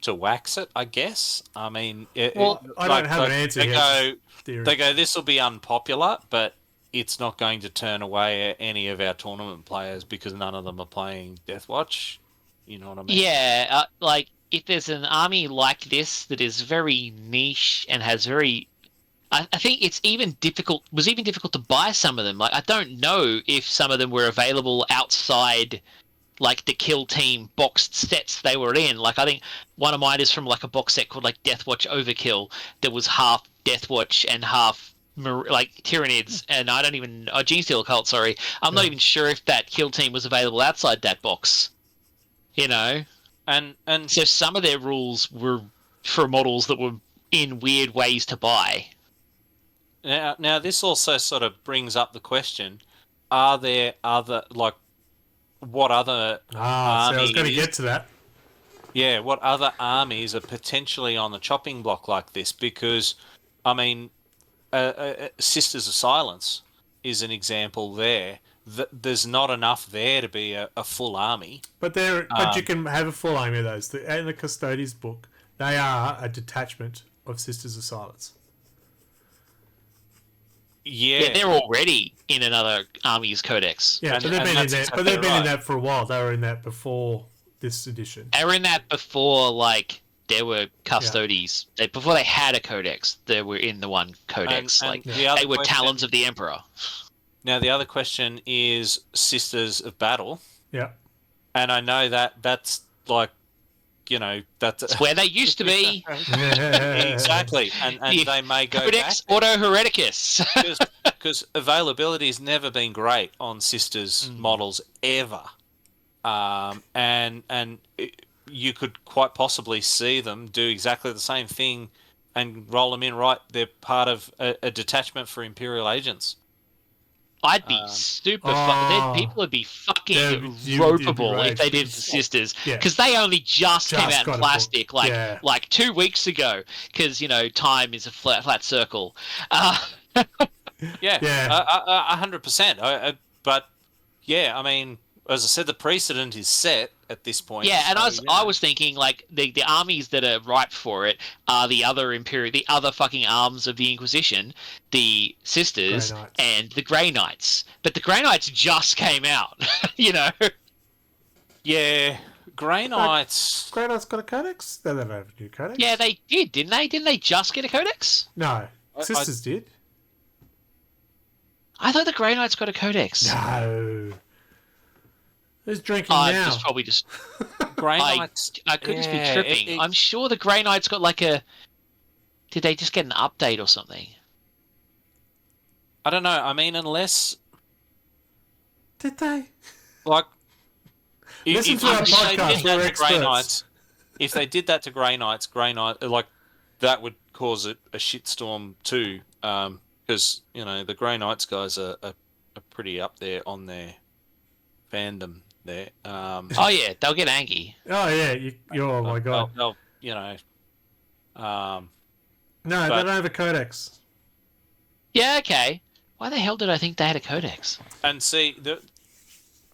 Speaker 3: wax it, I guess. I mean,
Speaker 2: I don't have an answer here.
Speaker 3: They go, this will be unpopular, but it's not going to turn away any of our tournament players because none of them are playing Deathwatch. You know what I mean?
Speaker 1: Yeah, like if there's an army like this that is very niche and has very, I think it's was even difficult to buy some of them. Like I don't know if some of them were available outside like the Kill Team boxed sets they were in. Like I think one of mine is from like a box set called like Deathwatch Overkill that was half Deathwatch and half like Tyranids, and I don't even Genestealer Cult. Sorry, I'm not even sure if that Kill Team was available outside that box. And so some of their rules were for models that were in weird ways to buy.
Speaker 3: Now this also sort of brings up the question: are there other what other armies?
Speaker 2: So I was going to get to that.
Speaker 3: Yeah, what other armies are potentially on the chopping block like this? Because, I mean, Sisters of Silence is an example there. There's not enough there to be a full army.
Speaker 2: But you can have a full army of those. In the Custodies book, They are a detachment of Sisters of Silence.
Speaker 1: Yeah, they're already in another army's codex.
Speaker 2: Yeah, but they've been in that. But they've been in that for a while. They were in that before this edition.
Speaker 1: They were in that before, like, there were custodes. Yeah. Before they had a codex, they were in the one codex. They were Talons of the Emperor.
Speaker 3: Now, the other question is Sisters of Battle.
Speaker 2: Yeah.
Speaker 3: And I know that's like, you know, that's
Speaker 1: where they used to be.
Speaker 3: Exactly. And they may go
Speaker 1: Codex
Speaker 3: back.
Speaker 1: Auto Hereticus.
Speaker 3: Because availability has never been great on Sisters models ever. And you could quite possibly see them do exactly the same thing and roll them in right. They're part of a detachment for Imperial agents.
Speaker 1: I'd be super people would be fucking ropeable if they did the Sisters, because they only just came out in plastic like 2 weeks ago, because, you know, time is a flat circle.
Speaker 3: 100%. But yeah, I mean, as I said, the precedent is set at this point.
Speaker 1: Yeah, and I was thinking, like, the armies that are ripe for it are the other the other fucking arms of the Inquisition, the Sisters and the Grey Knights. But the Grey Knights just came out, you know.
Speaker 3: Yeah, Grey Knights.
Speaker 2: Grey Knights got a codex? They don't have a new codex.
Speaker 1: Yeah, they did, didn't they? Didn't they just get a codex?
Speaker 2: No, Sisters did.
Speaker 1: I thought the Grey Knights got a codex.
Speaker 2: No. Who's drinking now?
Speaker 1: It's probably just
Speaker 3: Grey Knights.
Speaker 1: I could just be tripping. I'm sure the Grey Knights got like a. Did they just get an update or something?
Speaker 3: I don't know. I mean, unless.
Speaker 2: Did they?
Speaker 3: Like.
Speaker 2: Listen to our podcast. We're experts.
Speaker 3: Knights, if they did that to Grey Knights, like, that would cause a shitstorm too. Because, you know, the Grey Knights guys are pretty up there on their fandom there.
Speaker 1: Oh yeah, they'll get angry.
Speaker 2: Oh yeah, oh my god.
Speaker 3: They'll, you know.
Speaker 2: No, they don't have a codex.
Speaker 1: Yeah, okay. Why the hell did I think they had a codex?
Speaker 3: And see,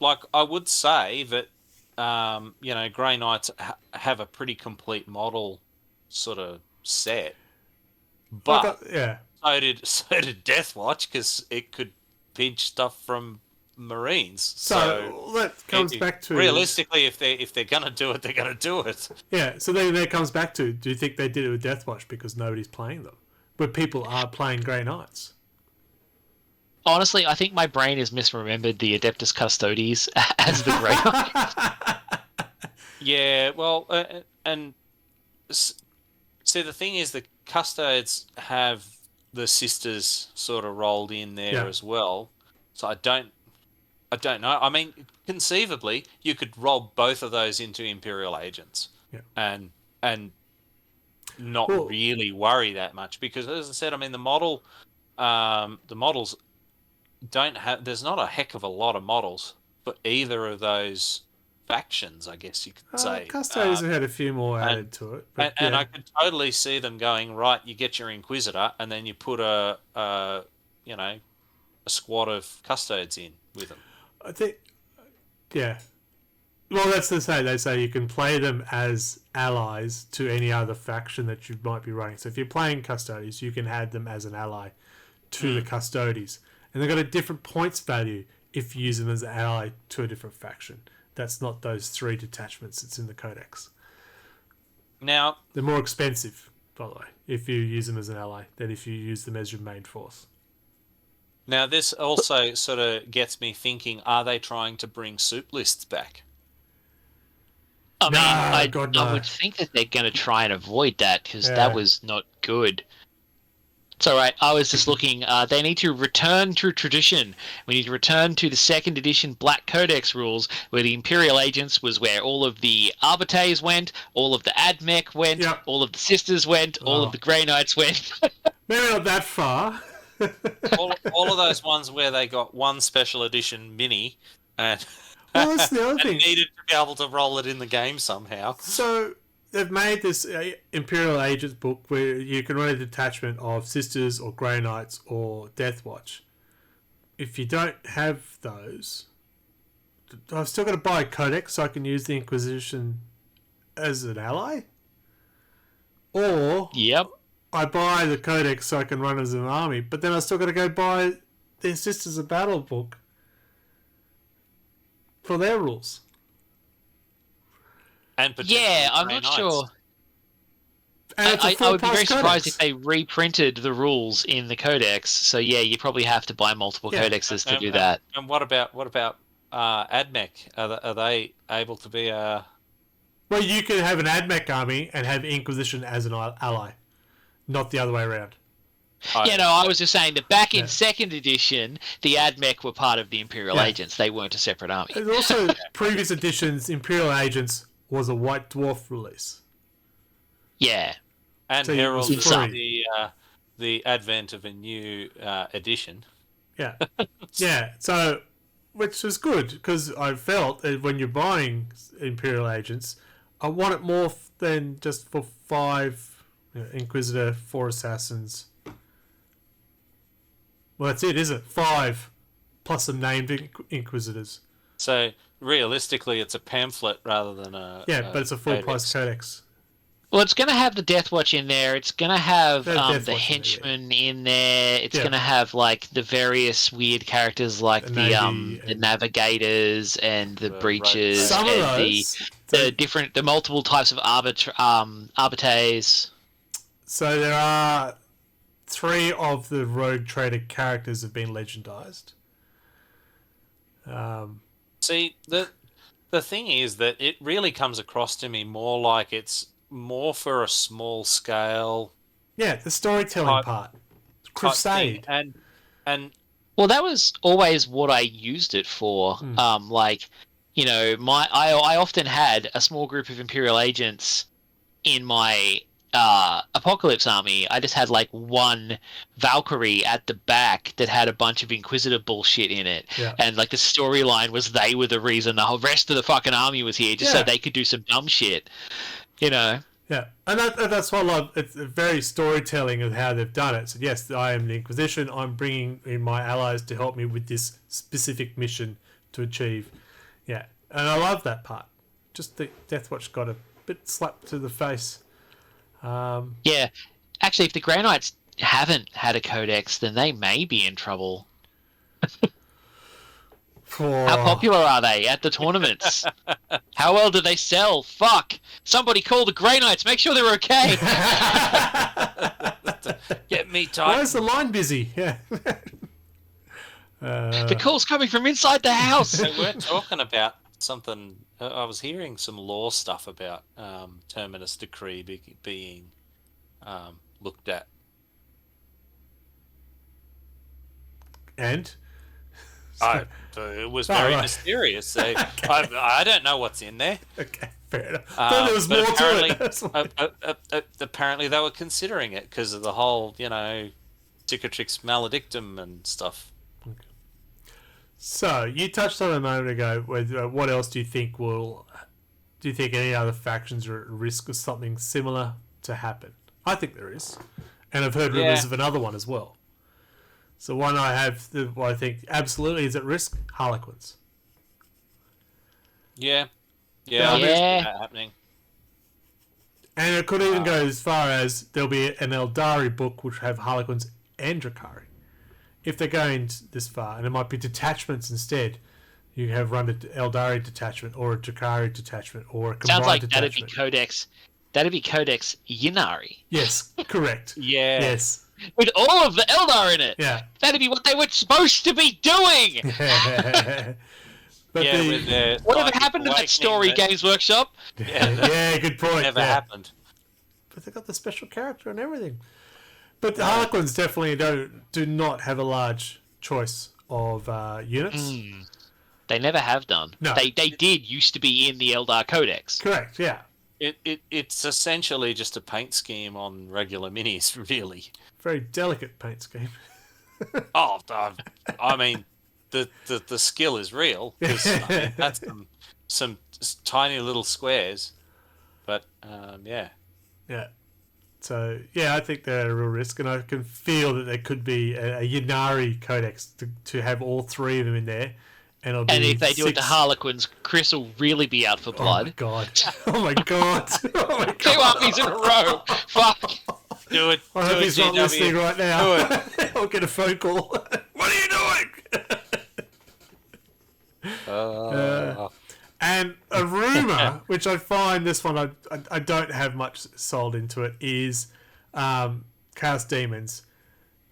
Speaker 3: like, I would say that, you know, Grey Knights have a pretty complete model sort of set, but so did Deathwatch, because it could pinch stuff from Marines.
Speaker 2: So that comes back to
Speaker 3: realistically, if they're gonna do it, they're gonna do it.
Speaker 2: Yeah. So then that comes back to: do you think they did it with Deathwatch because nobody's playing them, but people are playing Grey Knights?
Speaker 1: Honestly, I think my brain has misremembered the Adeptus Custodes as the Grey Knights.
Speaker 3: Yeah, well, and see, the thing is, the Custodes have the Sisters sort of rolled in there as well. So I don't know. I mean, conceivably, you could roll both of those into Imperial agents, and not really worry that much, because, as I said, I mean, the models don't have. There's not a heck of a lot of models for either of those factions, I guess you could say.
Speaker 2: Custodes have had a few more added to it,
Speaker 3: and I could totally see them going, right, you get your Inquisitor, and then you put a squad of Custodes in with them.
Speaker 2: I think, well, that's to say, they say you can play them as allies to any other faction that you might be running. So if you're playing Custodes, you can add them as an ally to the Custodes, and they've got a different points value if you use them as an ally to a different faction. That's not those 3 detachments that's in the codex.
Speaker 3: Now,
Speaker 2: they're more expensive, by the way, if you use them as an ally than if you use them as your main force.
Speaker 3: Now, this also sort of gets me thinking, are they trying to bring soup lists back?
Speaker 1: I mean, I would think that they're going to try and avoid that, because that was not good. It's all right. I was just looking. They need to return to tradition. We need to return to the 2nd edition Black Codex rules, where the Imperial Agents was where all of the Arbites went, all of the Admech went, all of the Sisters went, all of the Grey Knights went.
Speaker 2: Maybe not that far.
Speaker 3: all of those ones where they got one special edition mini and,
Speaker 2: that's the other thing.
Speaker 3: Needed to be able to roll it in the game somehow.
Speaker 2: So they've made this Imperial Agents book where you can run a detachment of Sisters or Grey Knights or Deathwatch. If you don't have those, I've still got to buy a codex so I can use the Inquisition as an ally? Or
Speaker 1: Yep.
Speaker 2: I buy the codex so I can run as an army, but then I still got to go buy their Sisters of Battle book for their rules.
Speaker 3: And
Speaker 1: Yeah,
Speaker 3: potentially
Speaker 1: I'm
Speaker 3: Grey
Speaker 1: not
Speaker 3: Knights.
Speaker 1: sure.
Speaker 2: And it's a
Speaker 1: I
Speaker 2: full
Speaker 1: would be very
Speaker 2: price
Speaker 1: surprised
Speaker 2: codex.
Speaker 1: if they reprinted the rules in the codex. So yeah, you probably have to buy multiple
Speaker 2: Yeah.
Speaker 1: codexes to do that.
Speaker 3: And what about AdMech? Are they able to be a?
Speaker 2: Well, you can have an AdMech army and have Inquisition as an ally, not the other way around.
Speaker 1: Yeah, no, I was just saying that back in
Speaker 2: Yeah.
Speaker 1: second edition, the AdMech were part of the Imperial
Speaker 2: Yeah.
Speaker 1: Agents. They weren't a separate army.
Speaker 2: And also, previous editions, Imperial Agents was a White Dwarf release.
Speaker 1: Yeah.
Speaker 3: And
Speaker 2: So it was
Speaker 3: heralded
Speaker 2: free.
Speaker 3: the advent of a new edition.
Speaker 2: Yeah. Yeah. So, which was good because I felt that when you're buying Imperial Agents, I want it more than just for 5 Inquisitor, 4 Assassins. Well, that's it, isn't it? 5 plus some named Inquisitors.
Speaker 3: So realistically, it's a pamphlet rather than a
Speaker 2: but it's a full price
Speaker 3: codex.
Speaker 2: codex.
Speaker 1: Well, it's going to have the Deathwatch in there. It's going to have
Speaker 2: There's Deathwatch
Speaker 1: the
Speaker 2: in there,
Speaker 1: henchmen in there. It's
Speaker 2: Yeah.
Speaker 1: going to have like the various weird characters like
Speaker 2: The
Speaker 1: the
Speaker 2: Navy
Speaker 1: the
Speaker 2: and-
Speaker 1: navigators and the
Speaker 3: The
Speaker 1: breaches
Speaker 2: Some of
Speaker 1: and
Speaker 2: those.
Speaker 1: the multiple types of arbitres.
Speaker 2: So there are 3 of the Rogue Trader characters have been legendized.
Speaker 3: See, the thing is that it really comes across to me more like it's more for a small scale
Speaker 2: Yeah, the storytelling
Speaker 3: Type-
Speaker 2: part.
Speaker 3: type thing,
Speaker 2: Crusade.
Speaker 3: and
Speaker 1: Well, that was always what I used it for. Like, you know, I often had a small group of Imperial agents in my Apocalypse army. I just had like one Valkyrie at the back that had a bunch of Inquisitor bullshit in it,
Speaker 2: Yeah.
Speaker 1: and like the storyline was they were the reason the whole rest of the fucking army was here, just so
Speaker 2: Yeah.
Speaker 1: they could do some dumb shit, you know.
Speaker 2: Yeah, and that's what I love. It's very storytelling of how they've done it. So yes, I am the Inquisition. I'm bringing in my allies to help me with this specific mission to achieve. Yeah, and I love that part. Just the Deathwatch got a bit slapped to the face.
Speaker 1: Yeah, actually, if the Grey Knights haven't had a codex, then they may be in trouble. How popular are they at the tournaments? How well do they sell? Fuck! Somebody call the Grey Knights. Make sure they're okay.
Speaker 3: get me
Speaker 2: Why
Speaker 3: tight.
Speaker 2: is the line busy? Yeah.
Speaker 1: The call's coming from inside the house.
Speaker 3: So we're talking about something. I was hearing some law stuff about Terminus Decree being looked at.
Speaker 2: And
Speaker 3: It was
Speaker 2: Oh,
Speaker 3: very
Speaker 2: right.
Speaker 3: mysterious. So I don't know what's in there.
Speaker 2: okay, fair enough. Thought there was
Speaker 3: But
Speaker 2: more to it. That's why-
Speaker 3: apparently they were considering it because of the whole, Cicatrix Maledictum and stuff.
Speaker 2: So you touched on it a moment ago. With what else do you think will? Do you think any other factions are at risk of something similar to happen? I think there is, and I've heard rumors
Speaker 3: Yeah.
Speaker 2: of another one as well. So one I have, what I think absolutely is at risk: Harlequins.
Speaker 3: Yeah,
Speaker 2: Yeah.
Speaker 3: I can see that happening.
Speaker 2: And it could even go as far as there'll be an Eldari book which have Harlequins and Drakari. If they're going this far, and it might be detachments instead. You have run an Eldari detachment or a Drakari detachment or a combined
Speaker 1: Sounds like
Speaker 2: detachment.
Speaker 1: that'd be Codex Yinari.
Speaker 2: Yes, correct.
Speaker 3: Yeah.
Speaker 2: Yes.
Speaker 1: With all of the Eldar in it.
Speaker 2: Yeah.
Speaker 1: That'd be what they were supposed to be doing.
Speaker 2: But
Speaker 3: Yeah, with the
Speaker 1: Whatever
Speaker 3: Psychic
Speaker 1: happened to that
Speaker 3: Awakening
Speaker 1: story,
Speaker 3: that
Speaker 1: Games Workshop?
Speaker 2: yeah, good point.
Speaker 3: never
Speaker 2: yeah.
Speaker 3: happened.
Speaker 2: But they got the special character and everything. But the Harlequins definitely do not have a large choice of units.
Speaker 1: They never have done.
Speaker 2: No.
Speaker 1: They did used to be in the Eldar Codex.
Speaker 2: Correct. Yeah.
Speaker 3: It's essentially just a paint scheme on regular minis, really.
Speaker 2: Very delicate paint scheme.
Speaker 3: Oh, I mean, the skill is real. 'Cause, that's some tiny little squares, but yeah.
Speaker 2: Yeah. So yeah, I think they're at a real risk, and I can feel that there could be a Yinari codex to have all 3 of them in there, And it'll
Speaker 1: And
Speaker 2: be
Speaker 1: if they do it to
Speaker 2: 6.
Speaker 1: Harlequins, Chris will really be out for
Speaker 2: Oh my
Speaker 1: blood.
Speaker 2: god! Oh my god! Oh my
Speaker 1: 2
Speaker 2: god!
Speaker 1: armies in a row. Fuck.
Speaker 3: Do it.
Speaker 2: I hope he's not listening right now.
Speaker 3: Do
Speaker 2: I'll get a phone call. What are you doing? And a rumor, which I find this one I don't have much sold into it, is Chaos Demons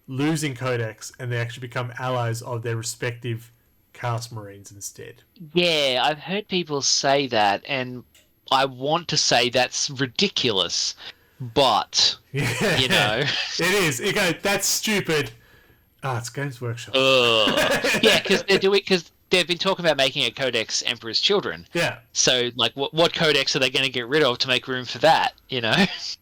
Speaker 2: losing Codex and they actually become allies of their respective Chaos Marines instead.
Speaker 1: Yeah, I've heard people say that, and I want to say that's ridiculous, but
Speaker 2: Yeah,
Speaker 1: you know,
Speaker 2: it is. You go, that's stupid. It's Games Workshop.
Speaker 1: yeah, because they've been talking about making a Codex Emperor's Children.
Speaker 2: Yeah,
Speaker 1: So, like, what Codex are they going to get rid of to make room for that? You know,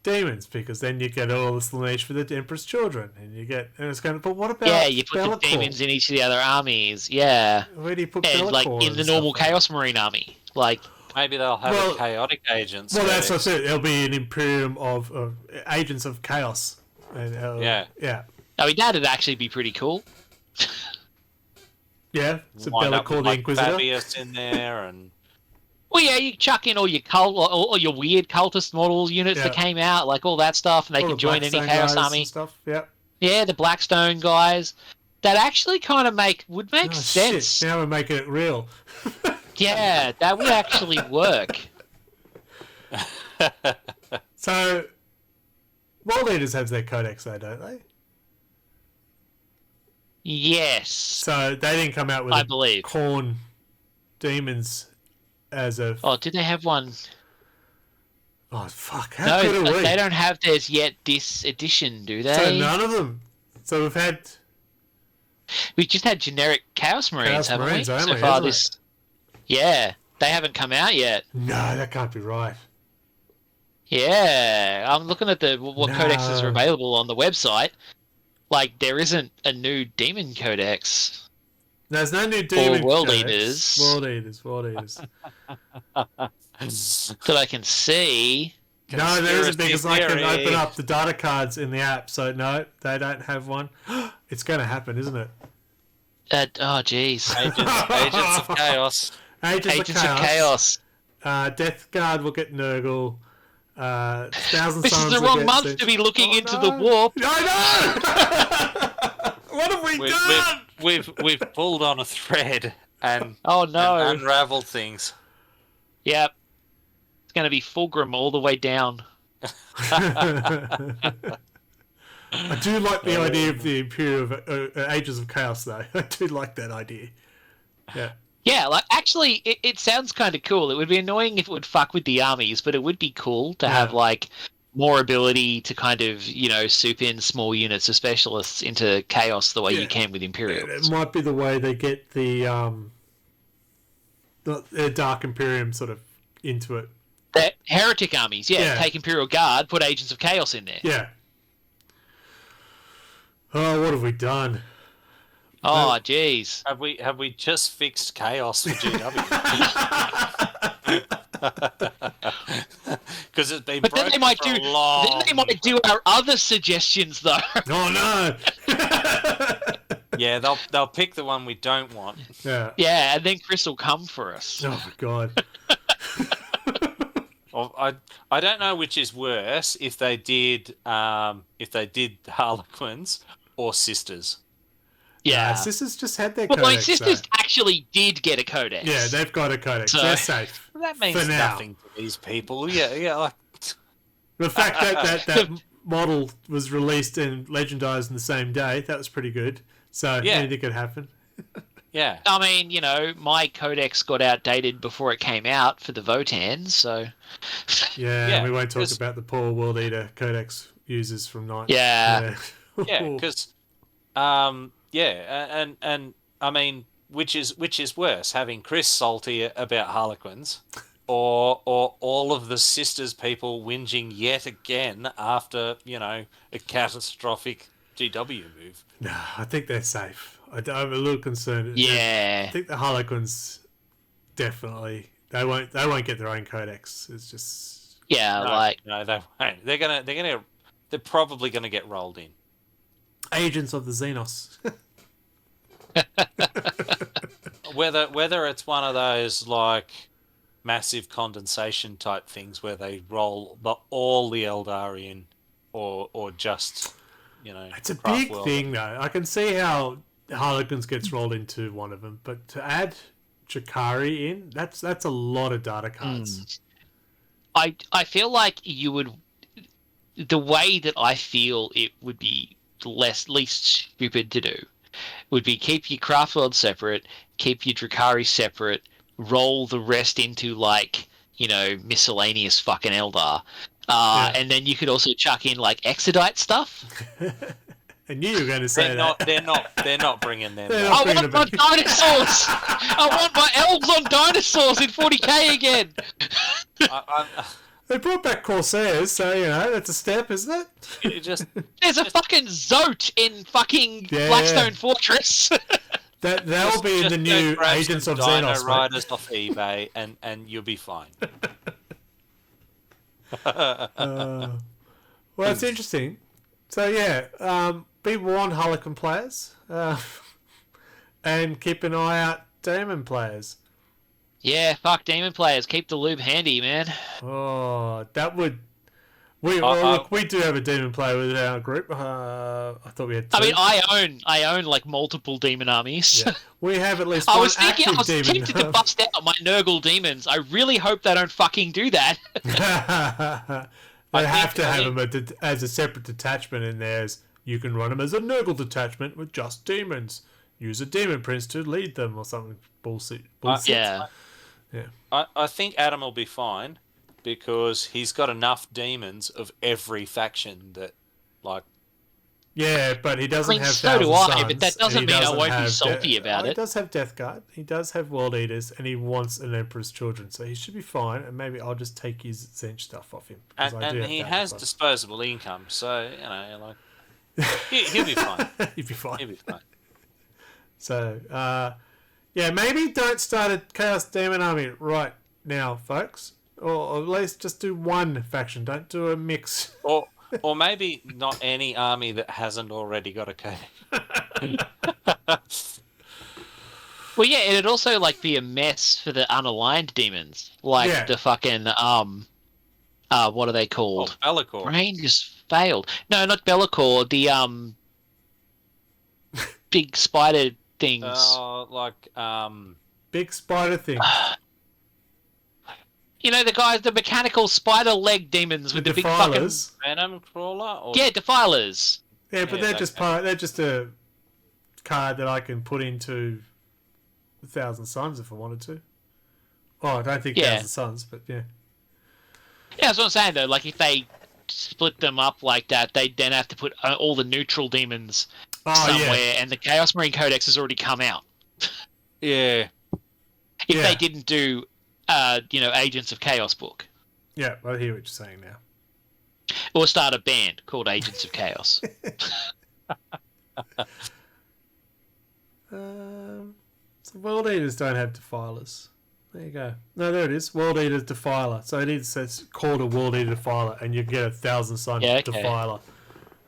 Speaker 2: demons, because then you get all this lineage for the Emperor's Children, and it's going. But what about
Speaker 1: yeah, you put
Speaker 2: Be'lakor?
Speaker 1: the demons in each of the other armies. Yeah,
Speaker 2: Where do you put
Speaker 1: and
Speaker 2: Be'lakor
Speaker 1: like in the
Speaker 2: and
Speaker 1: normal
Speaker 2: stuff like
Speaker 1: Chaos Marine army, like.
Speaker 3: Maybe they'll have a chaotic agents.
Speaker 2: Well, that's what I said. It'll be an Imperium of agents of chaos. And,
Speaker 3: Yeah.
Speaker 1: I mean, that'd actually be pretty cool.
Speaker 2: Yeah. So
Speaker 3: Wind up
Speaker 2: Be'lakor
Speaker 3: with,
Speaker 2: the
Speaker 3: like,
Speaker 2: Inquisitor.
Speaker 3: Fabius in there, and
Speaker 1: Well, yeah, you chuck in all your cult or your weird cultist model units that came out, like all that stuff, and they
Speaker 2: All
Speaker 1: can
Speaker 2: the
Speaker 1: join any
Speaker 2: Blackstone
Speaker 1: Chaos
Speaker 2: guys
Speaker 1: army.
Speaker 2: and stuff. Yeah.
Speaker 1: Yeah, the Blackstone guys. That actually kind of would make sense.
Speaker 2: Shit. Now we're making it real.
Speaker 1: Yeah, that would actually work.
Speaker 2: So, World Eaters have their codex though, don't they?
Speaker 1: Yes.
Speaker 2: So they didn't come out with
Speaker 1: I believe.
Speaker 2: Khorne demons as a...
Speaker 1: Oh, did they have one?
Speaker 2: Oh, fuck. How good
Speaker 1: No,
Speaker 2: are we?
Speaker 1: they don't have theirs yet this edition, do they?
Speaker 2: So none of them. So we've had...
Speaker 1: We've just had generic Chaos Marines,
Speaker 2: Chaos
Speaker 1: haven't
Speaker 2: Marines
Speaker 1: we?
Speaker 2: only,
Speaker 1: So far
Speaker 2: hasn't
Speaker 1: this... Yeah, they haven't come out yet.
Speaker 2: No, that can't be right.
Speaker 1: Yeah, I'm looking at what codexes are available on the website. Like, there isn't a new demon codex.
Speaker 2: There's no new demon
Speaker 1: World
Speaker 2: codex.
Speaker 1: Eaters.
Speaker 2: World Eaters.
Speaker 1: That I can see.
Speaker 2: No, there isn't, because I can
Speaker 3: theory.
Speaker 2: open up the data cards in the app. So no, they don't have one. It's going to happen, isn't it?
Speaker 1: Oh, jeez.
Speaker 3: Agents of Chaos.
Speaker 2: Agents of Chaos. Death Guard will get Nurgle. Thousand
Speaker 1: This is
Speaker 2: Suns
Speaker 1: the
Speaker 2: will
Speaker 1: wrong
Speaker 2: get
Speaker 1: month
Speaker 2: Siege.
Speaker 1: to be looking into
Speaker 2: no.
Speaker 1: the warp.
Speaker 2: I know! What have we done?
Speaker 3: We've pulled on a thread and
Speaker 1: Oh, no.
Speaker 3: and unraveled things.
Speaker 1: Yep. It's going to be Fulgrim all the way down.
Speaker 2: I do like the idea of the Imperium of Ages of Chaos, though. I do like that idea. Yeah.
Speaker 1: Yeah, like, actually, it sounds kind of cool. It would be annoying if it would fuck with the armies, but it would be cool to have, like, more ability to kind of, soup in small units of specialists into Chaos the way you can with Imperium.
Speaker 2: It might be the way they get the Dark Imperium sort of into it.
Speaker 1: The Heretic armies, take Imperial Guard, put Agents of Chaos in there.
Speaker 2: Yeah. Oh, what have we done?
Speaker 1: Oh, jeez.
Speaker 3: Have we just fixed Chaos for GW? Because it's been
Speaker 1: But then they might do our other suggestions, though.
Speaker 2: Oh no!
Speaker 3: Yeah, they'll pick the one we don't want.
Speaker 2: Yeah.
Speaker 1: Yeah, and then Chris will come for us.
Speaker 2: Oh my god.
Speaker 3: I don't know which is worse, if they did Harlequins or Sisters.
Speaker 1: Yeah.
Speaker 2: Sisters just had their
Speaker 1: Well,
Speaker 2: codex.
Speaker 1: my sisters
Speaker 2: though.
Speaker 1: actually did get a codex.
Speaker 2: Yeah, they've got a codex.
Speaker 1: So-
Speaker 2: They're safe.
Speaker 3: That means
Speaker 2: For now.
Speaker 3: nothing to these people. Yeah, like
Speaker 2: The fact that model was released and legendized in the same day, that was pretty good. So anything could happen.
Speaker 3: yeah.
Speaker 1: I mean, my codex got outdated before it came out for the Votans, so...
Speaker 2: Yeah,
Speaker 3: Yeah,
Speaker 2: we won't talk
Speaker 3: 'cause-
Speaker 2: about the poor World Eater codex users from Night.
Speaker 1: Yeah.
Speaker 3: Yeah, because and I mean, which is worse, having Chris salty about Harlequins, or all of the Sisters people whinging yet again after a catastrophic GW move?
Speaker 2: No, I think they're safe. I'm a little concerned.
Speaker 1: Yeah.
Speaker 2: I think the Harlequins definitely they won't get their own codex. It's just
Speaker 1: Yeah,
Speaker 3: No, they won't. They're probably gonna get rolled in.
Speaker 2: agents of the Xenos.
Speaker 3: whether it's one of those like massive condensation type things where they roll all the Eldar in, or just
Speaker 2: It's a
Speaker 3: Craft
Speaker 2: big
Speaker 3: World.
Speaker 2: thing, though. I can see how Harlequins gets rolled into one of them, but to add Chikari in, that's a lot of data cards.
Speaker 1: I feel like you would. The way that I feel it would be least stupid to do would be keep your craft world separate, keep your Drakari separate, roll the rest into miscellaneous fucking Eldar.
Speaker 2: Yeah.
Speaker 1: And then you could also chuck in like Exodite stuff.
Speaker 2: I knew you were going to say that.
Speaker 3: They're not bringing them.
Speaker 2: They're
Speaker 3: back.
Speaker 2: not
Speaker 1: I want my dinosaurs. I want my elves on dinosaurs in 40k again.
Speaker 2: They brought back Corsairs, so that's a step, isn't it?
Speaker 3: It just
Speaker 1: There's a fucking Zote in fucking
Speaker 2: Yeah.
Speaker 1: Blackstone Fortress.
Speaker 2: That'll be in the
Speaker 3: just
Speaker 2: new
Speaker 3: go grab
Speaker 2: Agents
Speaker 3: some
Speaker 2: of
Speaker 3: Dino
Speaker 2: Xenos.
Speaker 3: Riders off eBay, and you'll be fine.
Speaker 2: Well, it's interesting. So yeah, be warned, Harlequin players, and keep an eye out, Demon players.
Speaker 1: Yeah, fuck demon players. Keep the lube handy, man.
Speaker 2: Oh, that would. We do have a demon player within our group. I thought we had two.
Speaker 1: I mean, I own like multiple demon armies.
Speaker 2: Yeah. We have at least
Speaker 1: I
Speaker 2: one
Speaker 1: was thinking, I
Speaker 2: active
Speaker 1: was
Speaker 2: demon.
Speaker 1: tempted to bust out my Nurgle demons. I really hope they don't fucking do that.
Speaker 2: They have to have them as a separate detachment in theirs. You can run them as a Nurgle detachment with just demons. Use a demon prince to lead them or something. Bullshit.
Speaker 1: Yeah.
Speaker 3: I think Adam will be fine because he's got enough demons of every faction that, like.
Speaker 2: Yeah, but he doesn't have
Speaker 1: so do
Speaker 2: Thousand
Speaker 1: I,
Speaker 2: Sons,
Speaker 1: but that
Speaker 2: and
Speaker 1: doesn't
Speaker 2: he
Speaker 1: mean I
Speaker 2: doesn't
Speaker 1: won't be
Speaker 2: have
Speaker 1: salty about
Speaker 2: He
Speaker 1: it.
Speaker 2: does have Death Guard. He does have World Eaters, and he wants an Emperor's Children, so he should be fine. And maybe I'll just take his Zench stuff off him.
Speaker 3: And he has disposable income, so he'll be fine.
Speaker 2: He'll be fine.
Speaker 3: He'll be fine.
Speaker 2: So, yeah, maybe don't start a Chaos Demon army right now, folks. Or at least just do one faction. Don't do a mix.
Speaker 3: Or maybe not any army that hasn't already got a codex.
Speaker 1: Well, yeah, it'd also be a mess for the unaligned demons, the fucking what are they called?
Speaker 3: Be'lakor.
Speaker 1: Brain just failed. No, not Be'lakor. The big spider things.
Speaker 2: Big spider things.
Speaker 1: The guys, the mechanical spider leg demons with the big fucking
Speaker 3: Venom Crawler? Or...
Speaker 1: Yeah, Defilers.
Speaker 2: Yeah, but they're just a card that I can put into Thousand Suns if I wanted to. Oh, I don't think Thousand Suns, but yeah.
Speaker 1: Yeah, that's what I'm saying though. Like if they split them up like that, they then have to put all the neutral demons somewhere, and the Chaos Marine Codex has already come out.
Speaker 3: Yeah.
Speaker 1: If they didn't do, Agents of Chaos book.
Speaker 2: Yeah, I hear what you're saying now.
Speaker 1: Or start a band called Agents of Chaos.
Speaker 2: So World Eaters don't have Defilers. There you go. No, there it is. World Eaters Defiler. So it's called a World Eater Defiler, and you get a Thousand Sun Defiler.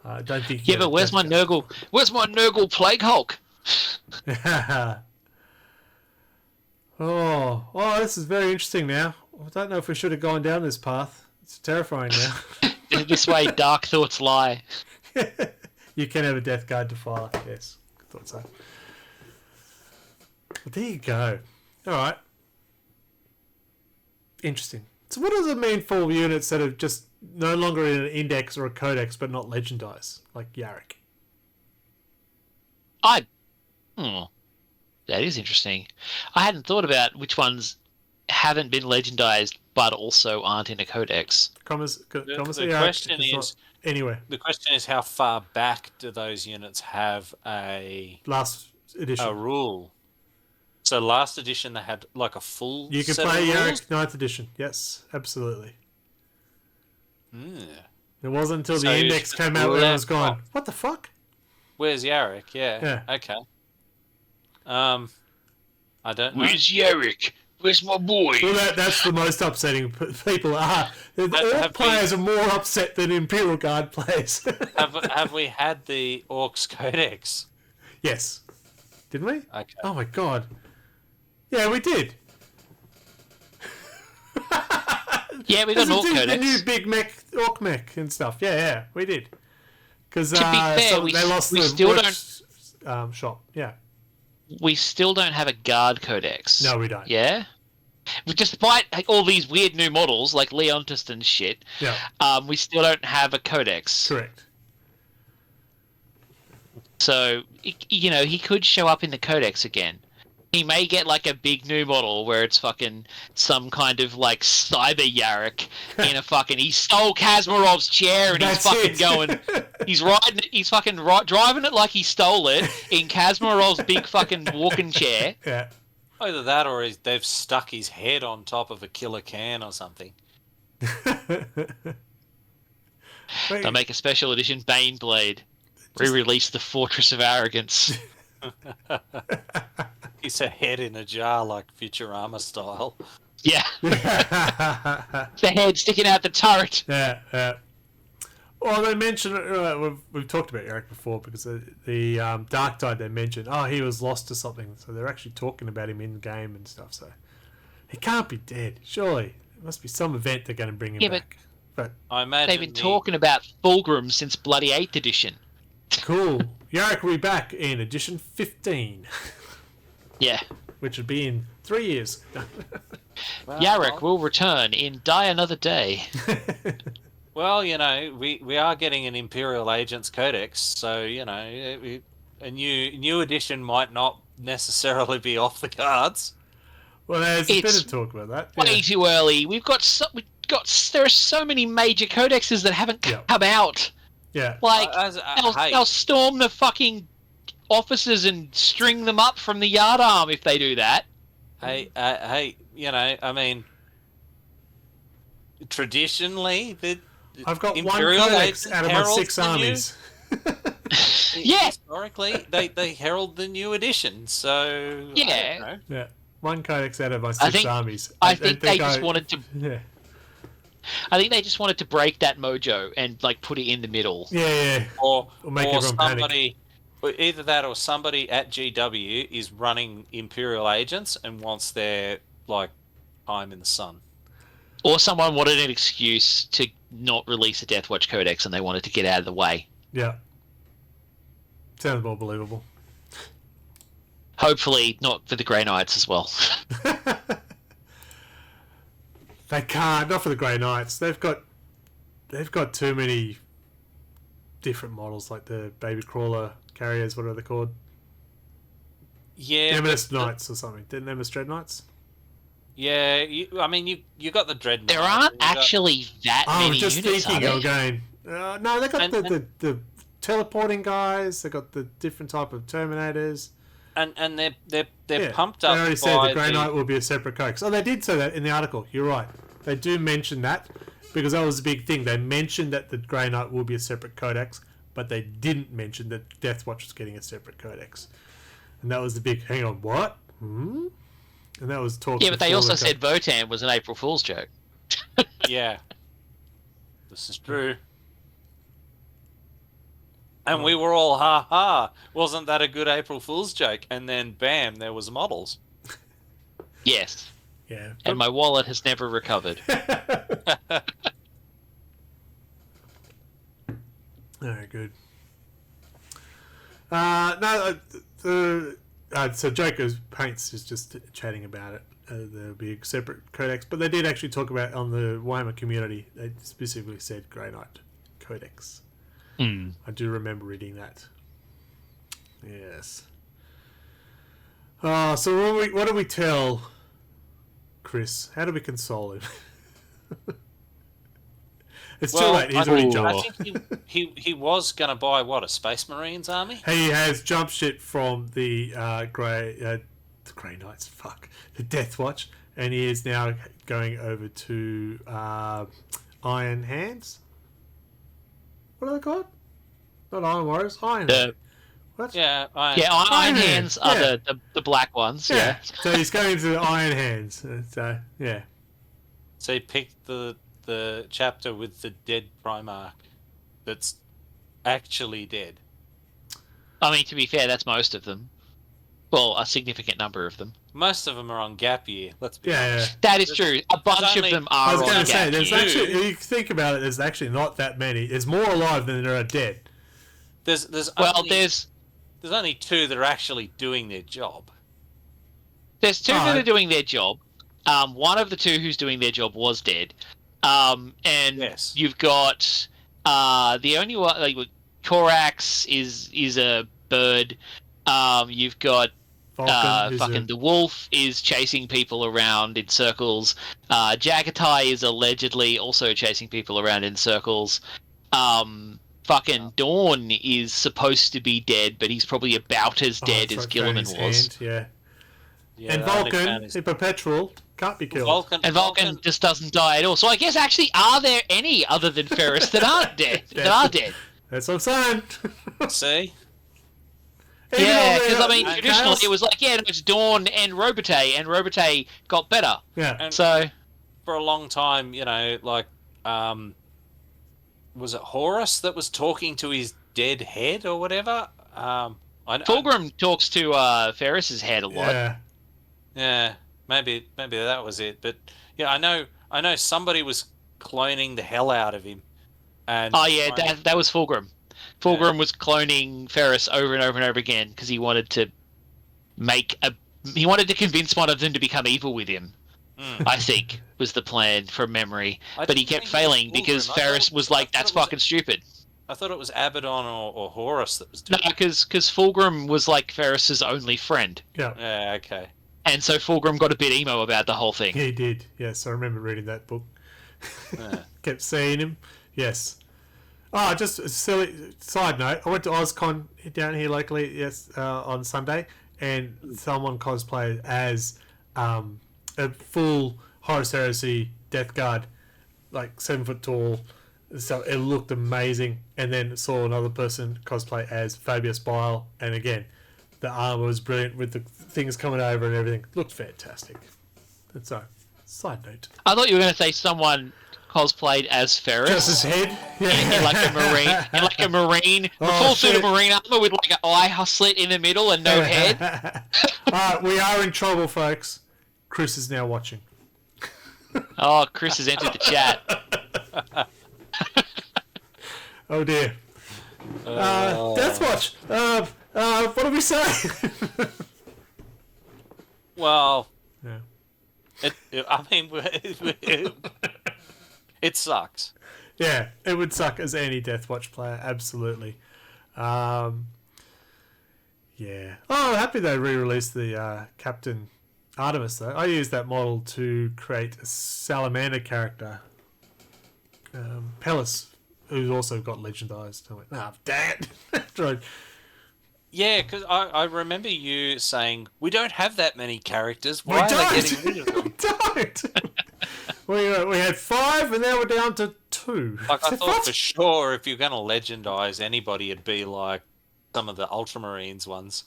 Speaker 2: I don't think.
Speaker 1: Yeah, but where's my Nurgle? Where's my Nurgle Plague Hulk?
Speaker 2: Oh, this is very interesting now. I don't know if we should have gone down this path. It's terrifying now.
Speaker 1: This way dark thoughts lie.
Speaker 2: You can have a Death Guard Defiler. Yes, I thought so. Well, there you go. All right. Interesting. So what does it mean for units that are just no longer in an index or a codex but not legendized, like Yarrick?
Speaker 1: That is interesting. I hadn't thought about which ones haven't been legendized but also aren't in a codex.
Speaker 3: The question is
Speaker 2: anyway.
Speaker 3: The question is how far back do those units have a
Speaker 2: last edition
Speaker 3: a rule? So last edition they had like a full.
Speaker 2: You can
Speaker 3: set
Speaker 2: play
Speaker 3: of
Speaker 2: Yarrick
Speaker 3: rules?
Speaker 2: 9th edition. Yes, absolutely.
Speaker 3: Yeah.
Speaker 2: It wasn't until the index came out where I was gone. What the fuck?
Speaker 3: Where's Yarrick? Yeah. Okay. I don't know.
Speaker 1: Where's Yarrick? Where's my boy?
Speaker 2: Well, that's the most upsetting. People are. All players are more upset than Imperial Guard players.
Speaker 3: have we had the Orcs Codex?
Speaker 2: Yes. Didn't we?
Speaker 3: Okay.
Speaker 2: Oh my god. Yeah, we did.
Speaker 1: Yeah, we got an Orc
Speaker 2: The
Speaker 1: Codex.
Speaker 2: new big mech, Orc mech and stuff. Yeah, we did. Because
Speaker 1: To be fair,
Speaker 2: they lost
Speaker 1: we
Speaker 2: the
Speaker 1: still
Speaker 2: shop. Yeah.
Speaker 1: we still don't have a Guard Codex.
Speaker 2: No, we don't.
Speaker 1: Yeah? Despite all these weird new models, like Leontis and shit,
Speaker 2: Yeah.
Speaker 1: we still don't have a Codex.
Speaker 2: Correct.
Speaker 1: So, he could show up in the Codex again. He may get like a big new model where it's fucking some kind of like cyber Yarrick in a fucking. He stole Kazmarov's chair and
Speaker 2: That's
Speaker 1: he's fucking
Speaker 2: it.
Speaker 1: going. He's riding. He's fucking driving it like he stole it in Kazmarov's big fucking walking chair.
Speaker 2: Yeah.
Speaker 3: Either that, or they've stuck his head on top of a killer can or something.
Speaker 1: They'll make a special edition Bane Blade. Re-release the Fortress of Arrogance.
Speaker 3: It's a head in a jar, like Futurama style.
Speaker 1: Yeah. The head sticking out the turret.
Speaker 2: Yeah. Well, they mentioned we've talked about Eric before because the Dark Tide they mentioned. Oh, he was lost to something, so they're actually talking about him in the game and stuff. So he can't be dead, surely. There must be some event they're going to bring him back. But
Speaker 3: I imagine
Speaker 1: they've been talking about Fulgrim since bloody 8th edition.
Speaker 2: Cool. Yarrick will be back in edition 15.
Speaker 1: Yeah.
Speaker 2: Which would be in 3 years.
Speaker 1: Yarrick will return in Die Another Day.
Speaker 3: Well, we are getting an Imperial Agents Codex, so, a new edition might not necessarily be off the cards.
Speaker 2: Well, there's a bit of talk about that.
Speaker 1: Way too early. There are so many major codexes that haven't come out.
Speaker 2: Yeah.
Speaker 1: Like, they'll storm the fucking offices and string them up from the yardarm if they do that.
Speaker 3: Hey, I mean, traditionally,
Speaker 2: I've got
Speaker 3: Imperial
Speaker 2: one codex out of my 6 armies.
Speaker 1: Yeah.
Speaker 3: Historically, they herald the new edition, so...
Speaker 1: Yeah.
Speaker 2: Yeah. One codex out of my 6 armies.
Speaker 1: I think they just wanted to...
Speaker 2: Yeah.
Speaker 1: I think they just wanted to break that mojo and like put it in the middle.
Speaker 2: Yeah.
Speaker 3: Or
Speaker 2: make everyone
Speaker 3: somebody, either that or somebody at GW is running Imperial Agents and wants their time in the sun.
Speaker 1: Or someone wanted an excuse to not release a Deathwatch Codex and they wanted to get out of the way.
Speaker 2: Yeah. Sounds more believable.
Speaker 1: Hopefully not for the Grey Knights as well.
Speaker 2: They can't. Not for the Grey Knights. They've got too many different models, like the Baby Crawler carriers. What are they called?
Speaker 3: Yeah,
Speaker 2: Nemesis Knights or something. The Nemesis Dread Knights.
Speaker 3: Yeah, you got the Dread Knights.
Speaker 1: There aren't actually that many
Speaker 2: I'm just
Speaker 1: units,
Speaker 2: thinking
Speaker 1: are there?
Speaker 2: again. No, they got the teleporting guys. They got the different type of Terminators.
Speaker 3: And they're pumped up.
Speaker 2: They already
Speaker 3: by
Speaker 2: said the Grey Knight will be a separate codex. Oh, they did say that in the article. You're right. They do mention that because that was a big thing. They mentioned that the Grey Knight will be a separate codex, but they didn't mention that Deathwatch was getting a separate codex. And that was the big, hang on, what? Hmm? And that was talk.
Speaker 1: Yeah, but they also said Votan was an April Fool's joke.
Speaker 3: Yeah. This is true. And we were all, ha, wasn't that a good April Fool's joke? And then, bam, there was models.
Speaker 1: Yes.
Speaker 2: Yeah.
Speaker 1: And my wallet has never recovered.
Speaker 2: Very good. So Joker's Paints is just chatting about it. There'll be a separate codex, but they did actually talk about on the Warhammer community. They specifically said Grey Knight Codex. I do remember reading that. Yes. So what do we tell Chris? How do we console him? It's too late. He's already jumped.
Speaker 3: I think he was going to buy, a Space Marines army?
Speaker 2: He has jumped ship from the Grey Knights, the Deathwatch, and he is now going over to Iron Hands. What are they called? Not Iron Warriors, Iron Hands. What?
Speaker 3: Yeah,
Speaker 1: Iron Hands are the black ones. Yeah.
Speaker 2: So he's going to Iron Hands. So yeah.
Speaker 3: So he picked the chapter with the dead Primarch that's actually dead.
Speaker 1: I mean, to be fair, that's most of them. Well, a significant number of them.
Speaker 3: Most of them are on gap year. Let's be
Speaker 2: Yeah,
Speaker 3: honest.
Speaker 1: That is true. A bunch of
Speaker 3: only-
Speaker 1: them
Speaker 2: I
Speaker 1: are
Speaker 2: was
Speaker 1: on
Speaker 2: going to say,
Speaker 1: gap
Speaker 2: there's
Speaker 1: year.
Speaker 2: actually, if you think about it, there's actually not that many. There's more alive than there are dead.
Speaker 3: There's
Speaker 1: There's
Speaker 3: only 2 that are actually doing their job.
Speaker 1: There's 2 that are doing their job. One of the 2 who's doing their job was dead. And
Speaker 3: Yes.
Speaker 1: you've got the only one, like Korax is a bird. You've got
Speaker 2: Vulcan,
Speaker 1: the wolf is chasing people around in circles. Jagatai is allegedly also chasing people around in circles. Fucking Dawn is supposed to be dead, but he's probably about as dead as Gilliman was.
Speaker 2: Yeah.
Speaker 3: Yeah,
Speaker 2: And Vulcan, the perpetual, can't be killed.
Speaker 1: Vulcan just doesn't die at all. So I guess actually, are there any other than Ferris that aren't dead? That are dead?
Speaker 2: That's what I'm saying.
Speaker 3: See?
Speaker 1: Yeah, because I mean, traditionally it was like, no, it's Dawn and Robite got better.
Speaker 2: Yeah.
Speaker 3: And
Speaker 1: so
Speaker 3: for a long time, like, was it Horus that was talking to his dead head or whatever?
Speaker 1: Fulgrim talks to Ferris's head a lot.
Speaker 3: Yeah, maybe that was it. But yeah, I know somebody was cloning the hell out of him. And
Speaker 1: that was Fulgrim. Fulgrim was cloning Ferris over and over and over again because he wanted to convince one of them to become evil with him. I think was the plan from memory, but he kept failing because Ferris was like, "That's fucking stupid."
Speaker 3: I thought it was Abaddon or Horus that was doing
Speaker 1: it. No, because Fulgrim was like Ferris's only friend.
Speaker 2: Yeah,
Speaker 3: okay.
Speaker 1: And so Fulgrim got a bit emo about the whole thing.
Speaker 2: He did, yes. I remember reading that book. Kept seeing him. Yes. Oh, just a silly side note. I went to OzCon down here locally on Sunday, and someone cosplayed as a full Horus Heresy Death Guard, like 7 foot tall. So it looked amazing. And then saw another person cosplay as Fabius Bile, and again, the armor was brilliant with the things coming over and everything. Looked fantastic. And so, side note.
Speaker 1: I thought you were going to say someone cosplayed as Ferris.
Speaker 2: Just his head?
Speaker 1: Yeah. In like a marine, full suit of marine armor with like an eye slit in the middle and no head.
Speaker 2: Alright, we are in trouble, folks. Chris is now watching.
Speaker 1: Oh, Chris has entered the chat.
Speaker 2: Oh dear. Deathwatch. What do we say?
Speaker 3: Well,
Speaker 2: yeah.
Speaker 3: I mean, it sucks.
Speaker 2: Yeah, it would suck as any Deathwatch player, absolutely. Yeah. Oh, I'm happy they re-released the Captain Artemis, though. I used that model to create a salamander character, Pellis, who's also got legendized. I went, dang it.
Speaker 3: Yeah, because I remember you saying, we don't have that many characters. Why are they getting rid of them?
Speaker 2: We don't. We had 5 and now we're down to 2.
Speaker 3: Like, I thought for sure if you're going to legendize anybody, it'd be like some of the Ultramarines ones.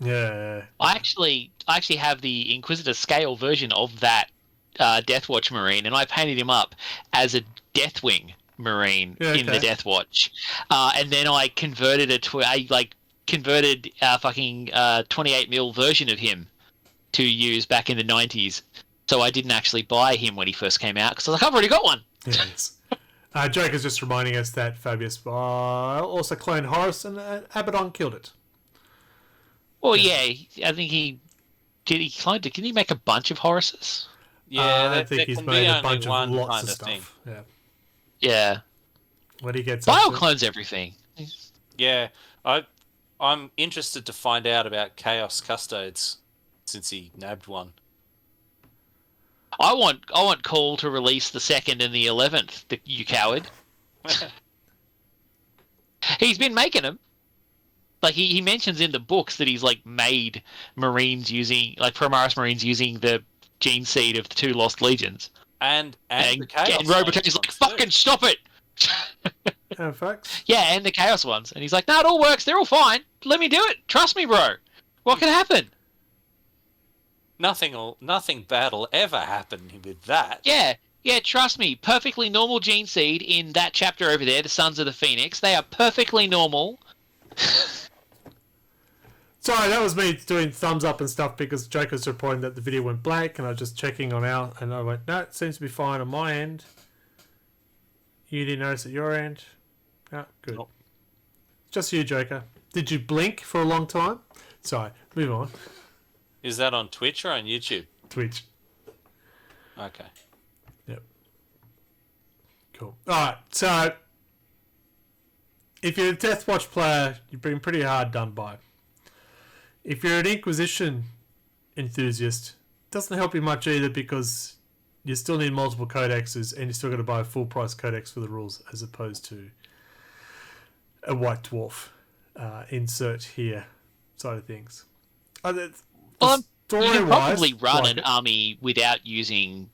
Speaker 2: Yeah.
Speaker 1: I actually have the Inquisitor scale version of that Deathwatch Marine, and I painted him up as a Deathwing Marine in the Deathwatch. And then I converted it to converted a fucking 28mm version of him to use back in the 90s. So I didn't actually buy him when he first came out because I was like, I've already got one.
Speaker 2: Yes. Joker's just reminding us that Fabius also cloned Horus and Abaddon killed it.
Speaker 1: Well, yeah, I think he cloned it. Can he make a bunch of Horuses?
Speaker 3: Yeah,
Speaker 2: I think he's made a bunch of lots of stuff.
Speaker 3: Thing.
Speaker 1: Yeah.
Speaker 2: When he gets
Speaker 1: Bile clones everything.
Speaker 3: Yeah, I'm interested to find out about Chaos Custodes since he nabbed one.
Speaker 1: I want Call to release the 2nd and the 11th. You coward. He's been making them. Like he mentions in the books that he's like made Marines using Primaris Marines using the gene seed of the 2 Lost Legions.
Speaker 3: And the Chaos
Speaker 1: and Robotech's like, fucking stop it.
Speaker 2: Folks?
Speaker 1: Yeah, and the Chaos ones. And he's like, no, it all works. They're all fine. Let me do it. Trust me, bro. What can happen?
Speaker 3: Nothing bad will ever happen with that.
Speaker 1: Yeah, trust me. Perfectly normal gene seed in that chapter over there, the Sons of the Phoenix. They are perfectly normal.
Speaker 2: Sorry, that was me doing thumbs up and stuff because Joker's reporting that the video went blank, and I was just checking on our, and I went, no, it seems to be fine on my end. You didn't notice at your end? No, good.
Speaker 3: Nope.
Speaker 2: Just you, Joker. Did you blink for a long time? Sorry, move on.
Speaker 3: Is that on Twitch or on YouTube?
Speaker 2: Twitch.
Speaker 3: Okay.
Speaker 2: Yep. Cool. Alright, so if you're a Deathwatch player, you've been pretty hard done by. If you're an Inquisition enthusiast, it doesn't help you much either because you still need multiple codexes and you still got to buy a full price codex for the rules as opposed to a White Dwarf insert here side of things.
Speaker 1: Well, you can probably run an army without using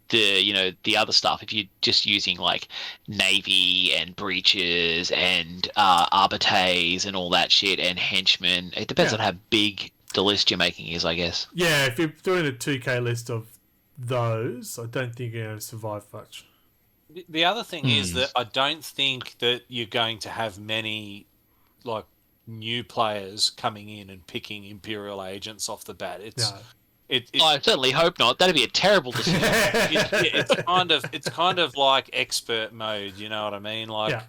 Speaker 1: the other stuff if you're just using like navy and breaches and arbites and all that shit and henchmen. It depends on how big the list you're making is, I guess.
Speaker 2: Yeah, if you're doing a 2K list of those, I don't think you're going to survive much.
Speaker 3: The other thing is that I don't think that you're going to have many like new players coming in and picking Imperial agents off the bat.
Speaker 1: I certainly hope not. That'd be a terrible decision.
Speaker 3: It's kind of like expert mode. You know what I mean? Like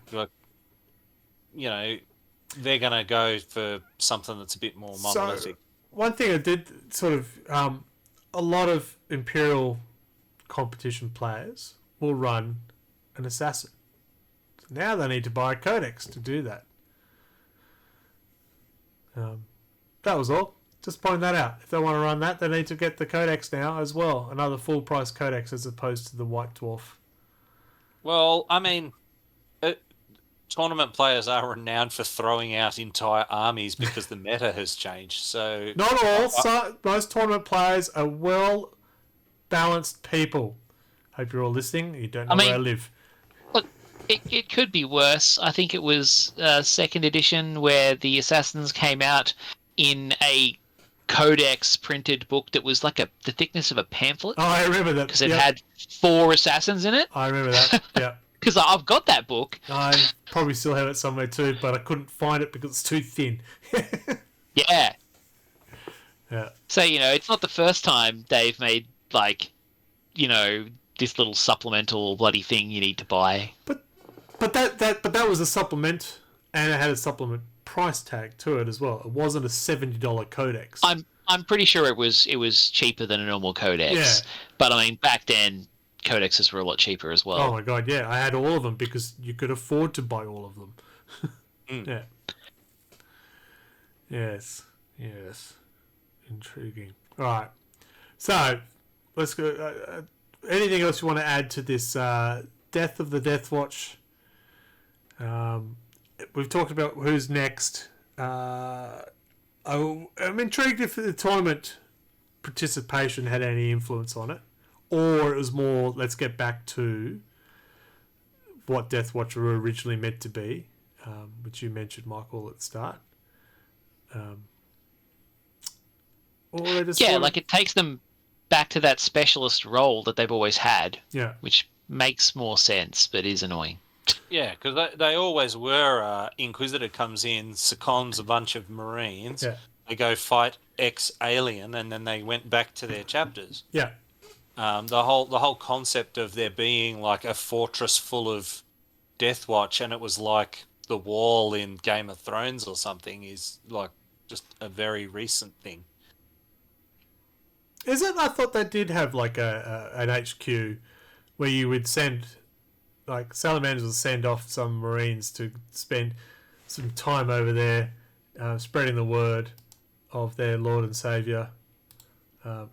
Speaker 3: you know, they're going to go for something that's a bit more monolithic.
Speaker 2: So, one thing I did sort of a lot of Imperial competition players will run an assassin. So now they need to buy a codex to do that. That was all. Just point that out. If they want to run that, they need to get the codex now as well. Another full price codex as opposed to the White Dwarf.
Speaker 3: Well, I mean, tournament players are renowned for throwing out entire armies because the meta has changed. So
Speaker 2: not all. Most tournament players are well balanced people. Hope you're all listening. You don't know where I live.
Speaker 1: Look, it could be worse. I think it was second edition where the assassins came out in a codex printed book that was like the thickness of a pamphlet.
Speaker 2: Oh, I remember that.
Speaker 1: Because it had 4 assassins in it.
Speaker 2: I remember that, yeah.
Speaker 1: Because I've got that book.
Speaker 2: I probably still have it somewhere too, but I couldn't find it because it's too thin.
Speaker 1: Yeah.
Speaker 2: Yeah.
Speaker 1: So, it's not the first time they've made, like, this little supplemental bloody thing you need to buy.
Speaker 2: But that was a supplement, and it had a supplement price tag to it as well. It wasn't a $70 codex.
Speaker 1: I'm pretty sure it was cheaper than a normal codex.
Speaker 2: Yeah.
Speaker 1: But I mean, back then codexes were a lot cheaper as well.
Speaker 2: Oh my god, yeah. I had all of them because you could afford to buy all of them. Yeah. Yes. Intriguing. All right. So, let's go. Anything else you want to add to this Death of the Deathwatch? We've talked about who's next. I'm intrigued if the tournament participation had any influence on it, or it was more, let's get back to what Deathwatch were originally meant to be, which you mentioned, Michael, at the start.
Speaker 1: Like it takes them back to that specialist role that they've always had, which makes more sense, but is annoying.
Speaker 3: Yeah, because they always were. Inquisitor comes in, seconds a bunch of Marines.
Speaker 2: Yeah.
Speaker 3: They go fight ex-alien, and then they went back to their chapters.
Speaker 2: Yeah.
Speaker 3: The whole concept of there being like a fortress full of Deathwatch, and it was like the Wall in Game of Thrones or something, is like just a very recent thing.
Speaker 2: Is it? I thought they did have like an HQ where you would send, like, Salamanders would send off some Marines to spend some time over there, spreading the word of their Lord and Savior.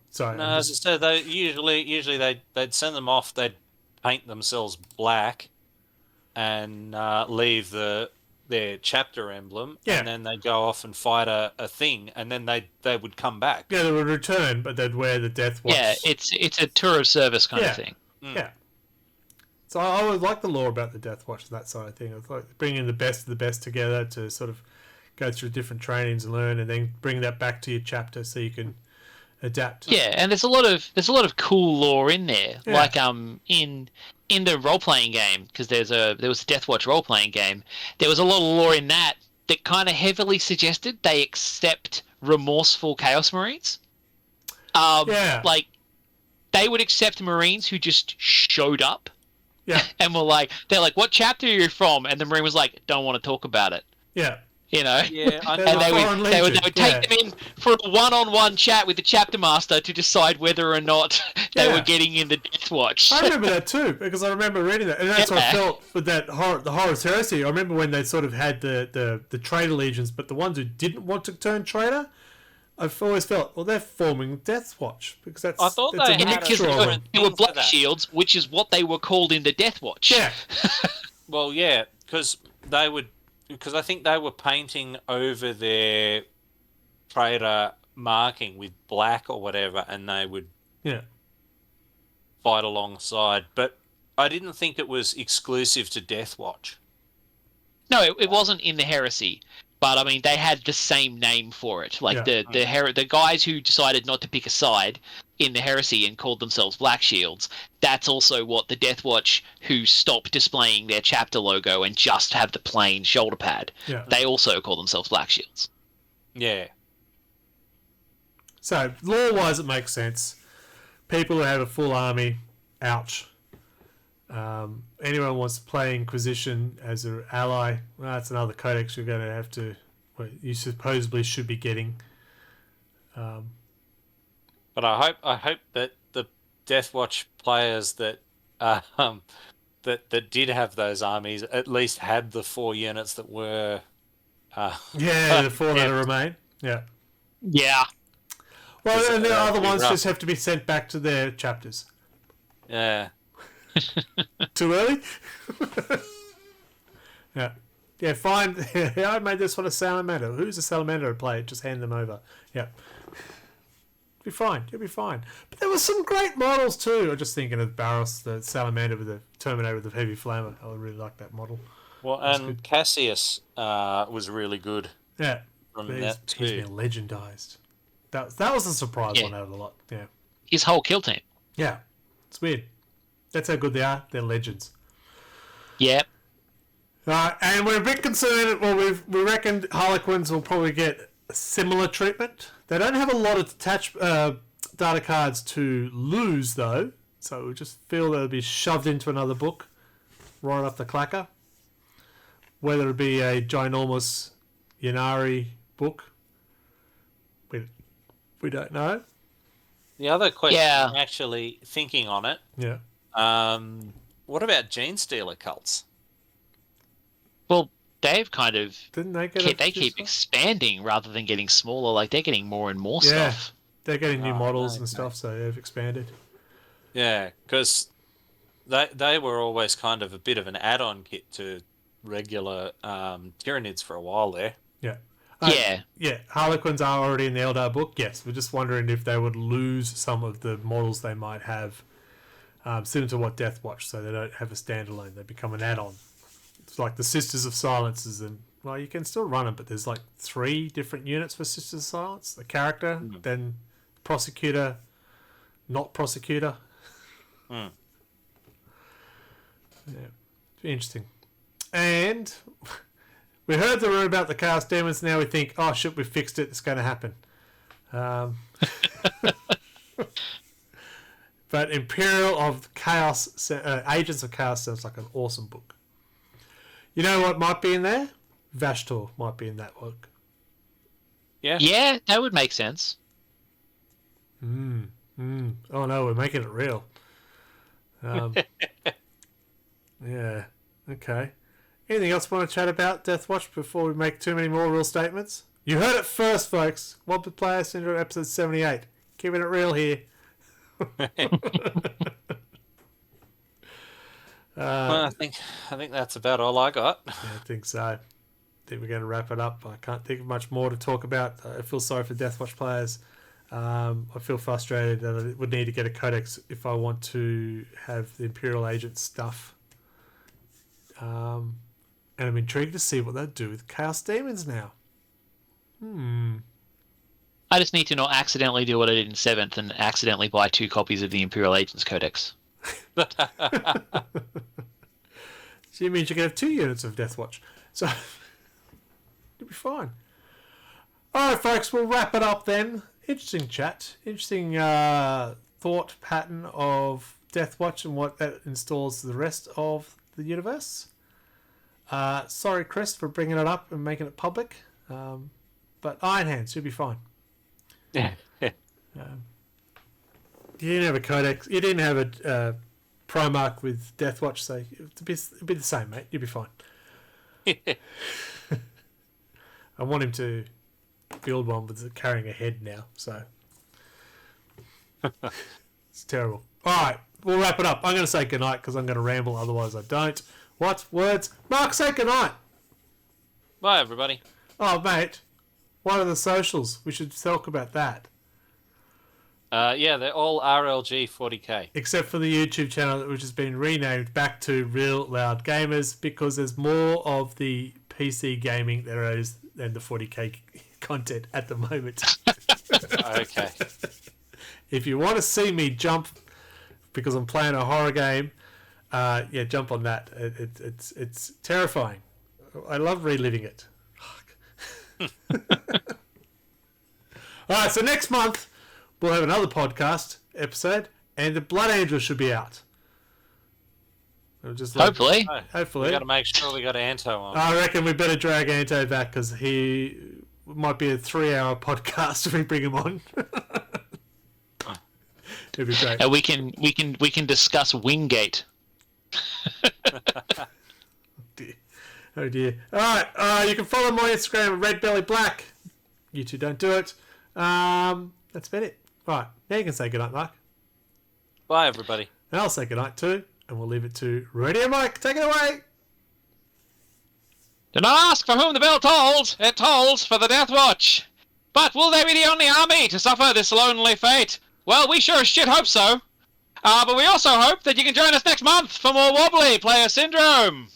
Speaker 2: Sorry.
Speaker 3: No, as I said, they usually they'd send them off. They'd paint themselves black and leave their chapter emblem, and then they'd go off and fight a thing, and then they would come back.
Speaker 2: Yeah, they would return, but they'd wear the Deathwatch.
Speaker 1: Yeah, it's a tour of service kind of thing.
Speaker 2: Yeah. So I always like the lore about the Deathwatch and that sort of thing. It's like bringing the best of the best together to sort of go through different trainings and learn, and then bring that back to your chapter so you can adapt.
Speaker 1: Yeah, and there's a lot of cool lore in there. Yeah. Like in the role playing game, because there was a Deathwatch role playing game. There was a lot of lore in that that kind of heavily suggested they accept remorseful Chaos Marines.
Speaker 2: Yeah.
Speaker 1: Like, they would accept Marines who just showed up
Speaker 2: Yeah.
Speaker 1: and were like, they're like, what chapter are you from? And the Marine was like, don't want to talk about it.
Speaker 2: Yeah.
Speaker 1: You know?
Speaker 3: Yeah, I
Speaker 2: They're
Speaker 1: And
Speaker 2: the
Speaker 1: they
Speaker 2: Foreign
Speaker 1: would
Speaker 2: Legion,
Speaker 1: take
Speaker 2: yeah.
Speaker 1: them in for a one-on-one chat with the chapter master to decide whether or not they
Speaker 2: Yeah.
Speaker 1: were getting in the Deathwatch.
Speaker 2: I remember that too, because I remember reading that, and that's what I
Speaker 1: Yeah.
Speaker 2: felt with that the Horus Heresy. I remember when they sort of had the traitor legions, but the ones who didn't want to turn traitor, I've always felt, well, they're forming Deathwatch, because that's
Speaker 3: I thought
Speaker 2: that's
Speaker 3: they
Speaker 2: a
Speaker 3: had a
Speaker 1: Because
Speaker 2: mixture of them.
Speaker 3: different
Speaker 1: they were
Speaker 3: thing for
Speaker 1: Black
Speaker 3: that.
Speaker 1: Shields, which is what they were called in the Deathwatch.
Speaker 2: Yeah,
Speaker 3: Well, yeah, because I think they were painting over their traitor marking with black or whatever, and they would
Speaker 2: yeah,
Speaker 3: fight alongside. But I didn't think it was exclusive to Deathwatch.
Speaker 1: No, it wasn't in the Heresy, but I mean they had the same name for it. Like
Speaker 2: Yeah.
Speaker 1: the guys who decided not to pick a side in the Heresy and called themselves Black Shields. That's also what the Deathwatch who stopped displaying their chapter logo and just have the plain shoulder pad.
Speaker 2: yeah.
Speaker 1: They also call themselves Black Shields.
Speaker 3: Yeah.
Speaker 2: So lore-wise, it makes sense. People who have a full army, ouch. Anyone who wants to play Inquisition as an ally, well, that's another codex you're going to have to. Well, you supposedly should be getting.
Speaker 3: But I hope that the Deathwatch players that that did have those armies at least had the 4 units that were.
Speaker 2: Yeah, the 4 that remain. Yeah.
Speaker 1: Yeah.
Speaker 2: Well, and the other
Speaker 3: pretty
Speaker 2: ones
Speaker 3: rough.
Speaker 2: just have to be sent back to their chapters.
Speaker 3: Yeah.
Speaker 2: Too early? Yeah. Yeah, fine. I made this one a salamander. Who's a salamander to play it? Just hand them over. Yeah. Be fine. You'll be fine. But there were some great models too. I'm just thinking of Barros, the salamander with the Terminator with the heavy flamer. I really like that model.
Speaker 3: Well,
Speaker 2: That's
Speaker 3: and
Speaker 2: good.
Speaker 3: Cassius was really good
Speaker 2: Yeah.
Speaker 3: from
Speaker 2: He's
Speaker 3: that
Speaker 2: been
Speaker 3: too.
Speaker 2: legendized. That was a surprise
Speaker 1: Yeah.
Speaker 2: one out of the lot. Yeah.
Speaker 1: His whole kill team.
Speaker 2: Yeah. It's weird. That's how good they are. They're legends.
Speaker 1: Yep.
Speaker 2: And we're a bit concerned. Well, we reckon Harlequins will probably get a similar treatment. They don't have a lot of data cards to lose, though. So we just feel they'll be shoved into another book right off the clacker. Whether it be a ginormous Yanari book, we don't know.
Speaker 3: The other question,
Speaker 1: Yeah.
Speaker 3: I'm actually thinking on it.
Speaker 2: Yeah.
Speaker 3: What about Gene Stealer cults?
Speaker 1: Well, they've kind of
Speaker 2: Didn't they get
Speaker 1: they keep expanding rather than getting smaller. Like they're getting more and more
Speaker 2: Yeah.
Speaker 1: stuff.
Speaker 2: They're getting new
Speaker 3: Oh,
Speaker 2: models
Speaker 3: no,
Speaker 2: and stuff, so they've expanded.
Speaker 3: Yeah, because they were always kind of a bit of an add-on kit to regular Tyranids for a while there.
Speaker 2: Yeah.
Speaker 1: Yeah.
Speaker 2: Yeah, Harlequins are already in the Eldar book. Yes, we're just wondering if they would lose some of the models they might have, similar to what Deathwatch, so they don't have a standalone. They become an add-on. It's like the Sisters of Silences, and well, you can still run them, but there's like 3 different units for Sisters of Silence: the character, then prosecutor, not prosecutor.
Speaker 3: Mm.
Speaker 2: Yeah, interesting. And we heard the rumor about the Chaos Demons. Now we think, oh shit, we fixed it. It's going to happen. But Imperial of Chaos, Agents of Chaos sounds like an awesome book. You know what might be in there? Vashtor might be in that book.
Speaker 3: Yeah.
Speaker 1: Yeah, that would make sense.
Speaker 2: Oh no, we're making it real. Yeah. Okay. Anything else you want to chat about Deathwatch before we make too many more real statements? You heard it first, folks. Wobbly Player Syndrome episode 78. Keeping it real here.
Speaker 3: Well, I think that's about all I got.
Speaker 2: Yeah, I think so. I think we're going to wrap it up. I can't think of much more to talk about. I feel sorry for Deathwatch players. I feel frustrated that I would need to get a codex if I want to have the Imperial Agent stuff. And I'm intrigued to see what they'll do with Chaos Demons now.
Speaker 1: I just need to not accidentally do what I did in 7th and accidentally buy 2 copies of the Imperial Agents Codex.
Speaker 2: So you mean you can have 2 units of Deathwatch. So You'll be fine. All right, folks, we'll wrap it up then. Interesting chat. Interesting thought pattern of Deathwatch and what that installs to the rest of the universe. Sorry, Chris, for bringing it up and making it public. But Iron Hands, you'll be fine.
Speaker 3: Yeah.
Speaker 2: You didn't have a codex. You didn't have a Primarch with Deathwatch, so it'd be the same, mate. You'll be fine. I want him to build one with carrying a head now, so it's terrible. All right, we'll wrap it up. I'm going to say goodnight because I'm going to ramble, otherwise I don't. What words? Mark, say goodnight.
Speaker 3: Bye, everybody.
Speaker 2: Oh, mate, what are the socials? We should talk about that.
Speaker 3: Yeah, they're all RLG 40k.
Speaker 2: Except for the YouTube channel, which has been renamed back to Real Loud Gamers because there's more of the PC gaming there is than the 40k content at the moment.
Speaker 3: Okay.
Speaker 2: If you want to see me jump because I'm playing a horror game, jump on that. It's terrifying. I love reliving it. Alright, so next month we'll have another podcast episode and the Blood Angel should be out.
Speaker 1: Hopefully.
Speaker 3: We got to make sure we got Anto on.
Speaker 2: I reckon we better drag Anto back because he might be a 3-hour podcast if we bring him on. It'd be great.
Speaker 1: And we can discuss Wingate.
Speaker 2: Oh dear. Alright, you can follow my Instagram at RedBellyBlack. You two don't do it. That's about it. Right, now you can say goodnight, Mark.
Speaker 3: Bye, everybody.
Speaker 2: And I'll say goodnight too. And we'll leave it to Radio Mike. Take it away.
Speaker 1: Do not ask for whom the bell tolls. It tolls for the Deathwatch. But will they be the only army to suffer this lonely fate? Well, we sure as shit hope so. But we also hope that you can join us next month for more Wobbly Player Syndrome.